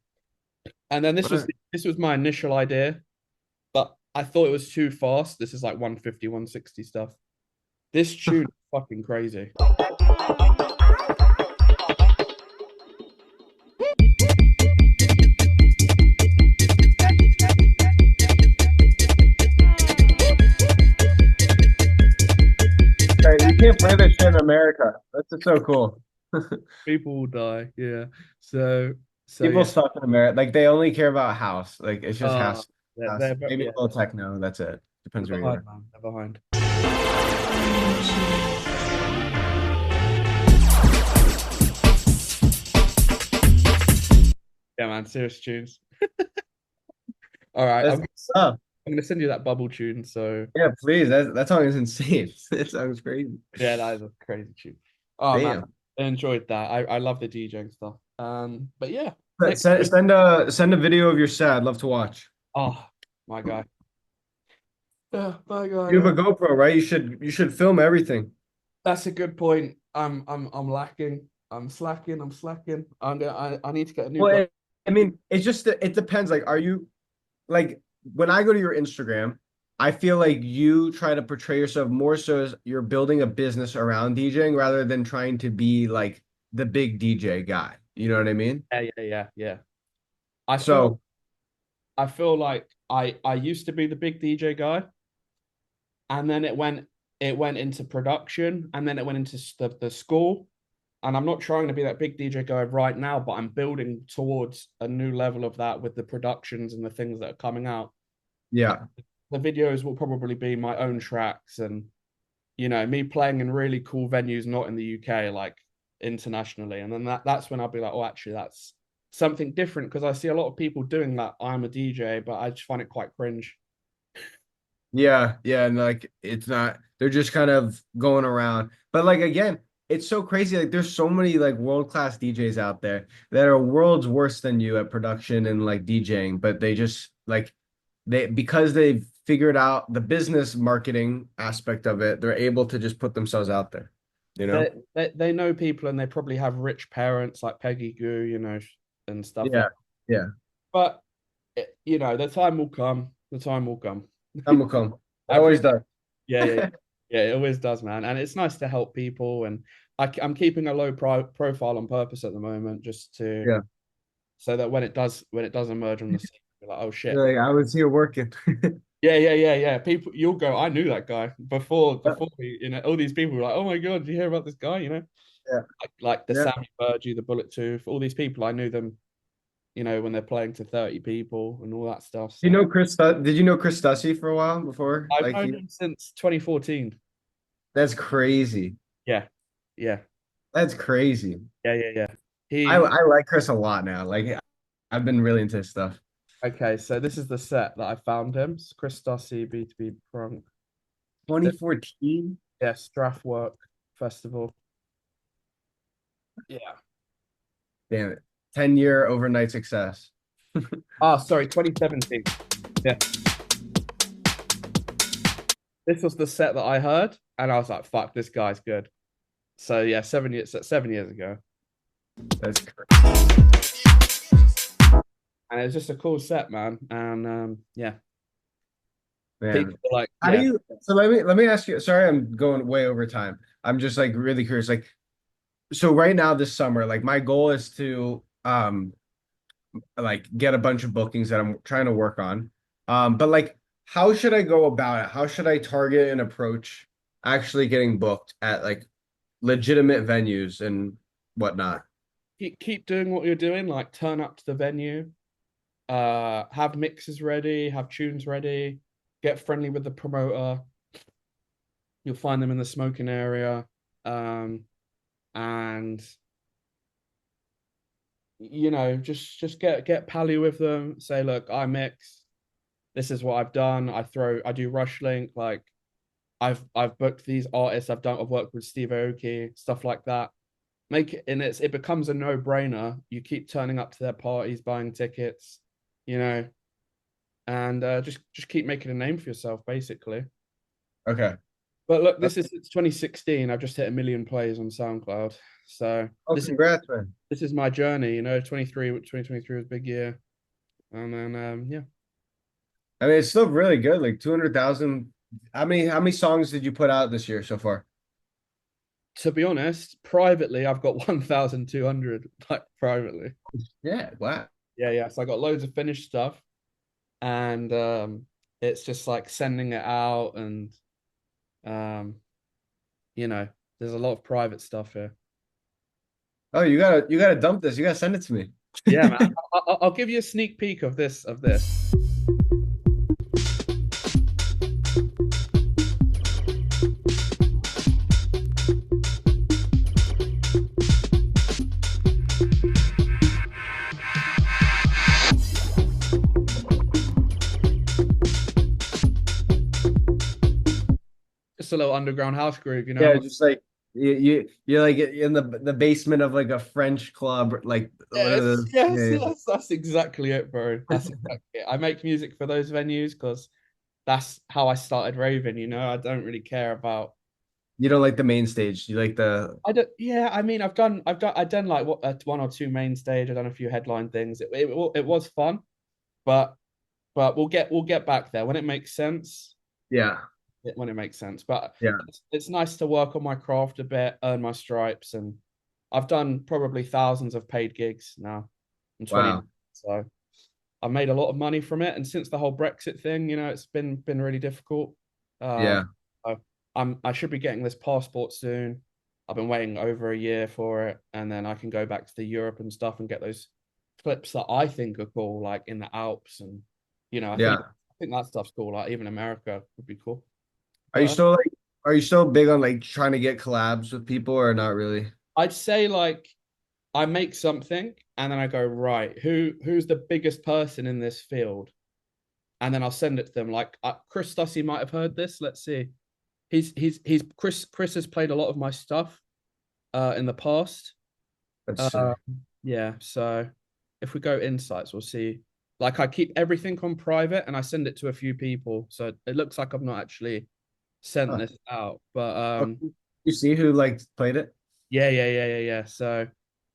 and then this was Right. this was my initial idea, but I thought it was too fast. This is like 150, 160 stuff. This tune is fucking crazy. Right, you can't play this shit in America. That's just so cool. People will die. Yeah. So People yeah. stuck in America, like they only care about house. Like it's just Uh, house, they're, house. they're Maybe a yeah, little techno. That's it. they're Depends where you behind, are. man. They're behind. Yeah, man. Serious tunes. All right. That's what's up. I'm gonna send you that bubble tune. So Yeah, please. That song is insane. That song's crazy. yeah, that is a crazy tune. Oh man, Damn. I enjoyed that. I love the DJing stuff. But yeah, But next week. send a video of your set. I'd love to watch. Oh, my guy. Yeah, my guy. You have Yeah. a GoPro, right? You should film everything. That's a good point. I'm lacking. I'm slacking. I'm slacking. I need to get a new Well, guy. I mean, it's just it depends. Like, are you like when I go to your Instagram, I feel like you try to portray yourself more so as you're building a business around DJing rather than trying to be like the big DJ guy. You know what I mean? Yeah, yeah, yeah, yeah. I feel So I feel like I used to be the big DJ guy, and then it went into production, and then it went into the school. And I'm not trying to be that big DJ guy right now, but I'm building towards a new level of that with the productions and the things that are coming out. yeah, The videos will probably be my own tracks and me playing in really cool venues, not in the UK, like internationally. And then that's when I'll be like, oh, actually, that's something different because I see a lot of people doing that. I'm a DJ, but I just find it quite cringe. yeah, and like it's not. They're just kind of going around. But like again, it's so crazy. Like there's so many like world-class DJs out there that are worlds worse than you at production and like DJing, but they just like because they've figured out the business marketing aspect of it, they're able to just put themselves out there, you know? They know people and they probably have rich parents like Peggy Goo, and stuff Yeah, like. yeah. But the time will come. The time will come. Time will come. It I always think, does. yeah, yeah, yeah. It always does, man. And it's nice to help people. And I'm keeping a low profile on purpose at the moment, just to Yeah. so that when it does emerge on the scene, you're like, oh shit. Like I was here working. Yeah, yeah, yeah, yeah. People, you'll go. I knew that guy before all these people were like, oh my god, did you hear about this guy? Yeah. Like the Yeah. Sammy Burgee, the Bullet Tooth, all these people. I knew them. When they're playing to 30 people and all that stuff. You So know did you know Chris Stussy for a while before? I've Like known him since 2014. that's crazy. Yeah, yeah, That's crazy. yeah, yeah, yeah. I He I like Chris a lot now. Like I've been really into his stuff. Okay, so this is the set that I found him. It's Chris Stussy, B2B Prunk. 2014. Yeah, Strathwork Festival. Yeah. Damn it. 10-year overnight success. Ah, sorry, 2017. Yeah. This was the set that I heard, and I was like, fuck, this guy's good. So yeah, 7 years ago. That's crazy. And it was just a cool set, man. And yeah, people Man. were like, How do yeah, you so let me ask you, sorry, I'm going way over time. I'm just like really curious. Like, so right now this summer, like my goal is to like get a bunch of bookings that I'm trying to work on. But like how should I go about it? How should I target and approach actually getting booked at like legitimate venues and whatnot? keep doing what you're doing, like turn up to the venue, have mixes ready, have tunes ready, get friendly with the promoter. You'll find them in the smoking area. And just get pally with them. Say, look, I mix. This is what I've done. I do Rush Link. Like I've booked these artists. I've worked with Steve Aoki, stuff like that. Make it, and it becomes a no-brainer. You keep turning up to their parties, buying tickets, you know, and just keep making a name for yourself, basically. Okay. But look, this is it's 2016. I've just hit 1 million plays on SoundCloud. So Oh, congrats, man. this is my journey, 2023 was a big year. And then yeah. I mean, it's still really good. Like 200,000. How many songs did you put out this year so far? To be honest, privately I've got 1,200, like privately. Yeah, wow. Yeah, yeah. So I got loads of finished stuff, and it's just like sending it out, and um you know, there's a lot of private stuff here. Oh, you gotta dump this. You gotta send it to me. Yeah, man. I'll give you a sneak peek of this. Just a little underground house groove, Yeah, just like you're like in the basement of like a French club, like one of Yes, those. yes, Yeah, yes. That's exactly it, bro. That's exactly it. I make music for those venues because that's how I started raving. I don't really care about. you don't like the main stage. You like the. I don't. Yeah, I mean, I've done like what one or two main stage. I've done a few headline things. It was fun, but we'll get back there when it makes sense. Yeah, When it makes sense, but yeah, it's nice to work on my craft a bit, earn my stripes, and I've done probably thousands of paid gigs now in 20 wow, months. So I've made a lot of money from it. And since the whole Brexit thing, it's been really difficult. Uh, yeah, so I should be getting this passport soon. I've been waiting over a year for it, and then I can go back to the Europe and stuff and get those clips that I think are cool, like in the Alps, and I think yeah. I think that stuff's cool. Like even America would be cool. Are you But still like? Are you still big on like trying to get collabs with people or not really? I'd say like I make something and then I go, right, who's the biggest person in this field? And then I'll send it to them. Like Chris Stussy might have heard this. Let's see. He's Chris has played a lot of my stuff in the past. That's Uh, sick. yeah, so if we go insights, we'll see. Like I keep everything on private and I send it to a few people. So it looks like I've not actually sent Huh. this out. But Oh, you see who like played it? yeah. So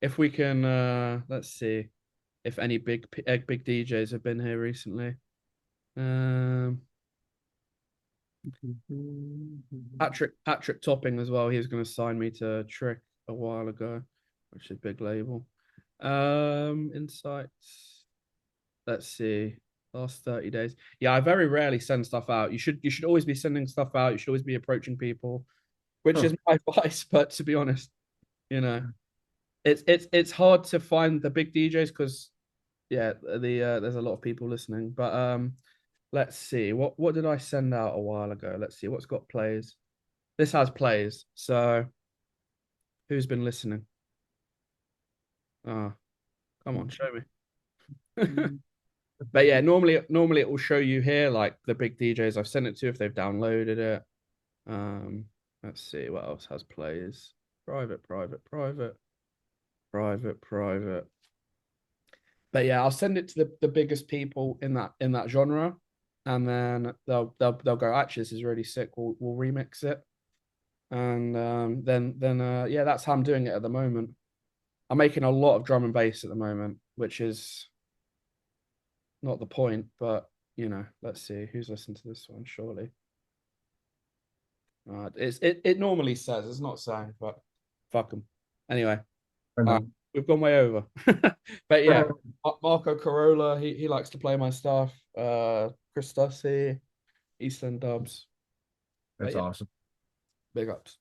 if we can let's see if any big DJs have been here recently. Um Patrick Topping as well. He was going to sign me to Trick a while ago, which is a big label. Insights. Let's see. Last 30 days. Yeah, I very rarely send stuff out. You should always be sending stuff out. You should always be approaching people, which Huh. is my advice. But to be honest, you know, it's hard to find the big DJs because there's a lot of people listening. But let's see. What did I send out a while ago? Let's see what's got plays. This has plays. So who's been listening? Oh, come on, show me. But yeah, normally it will show you here like the big DJs I've sent it to if they've downloaded it. Let's see what else has plays. Private, private, private, private, private. But yeah, I'll send it to the biggest people in that genre, and then they'll go, actually, this is really sick. We'll remix it, and then yeah, that's how I'm doing it at the moment. I'm making a lot of drum and bass at the moment, which is not the point, but you know, let's see who's listened to this one. Surely, it normally says it's not saying, but fuck them. Anyway, I know. we've gone way over, but yeah, Marco Carola, he likes to play my stuff. Chris Stussy, Eastland Dubs. That's But yeah, awesome. big ups.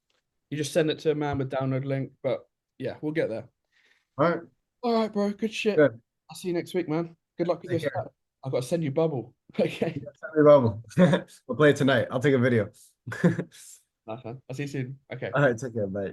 You just send it to a man with download link, but yeah, we'll get there. All right. All right, bro. Good shit. Good. I'll see you next week, man. Good luck with your Take care. stuff. I've got to send you bubble. Okay. Send me a bubble. We'll play it tonight. I'll take a video. Nice, man. I'll see you soon. Okay. All right, take care, bye.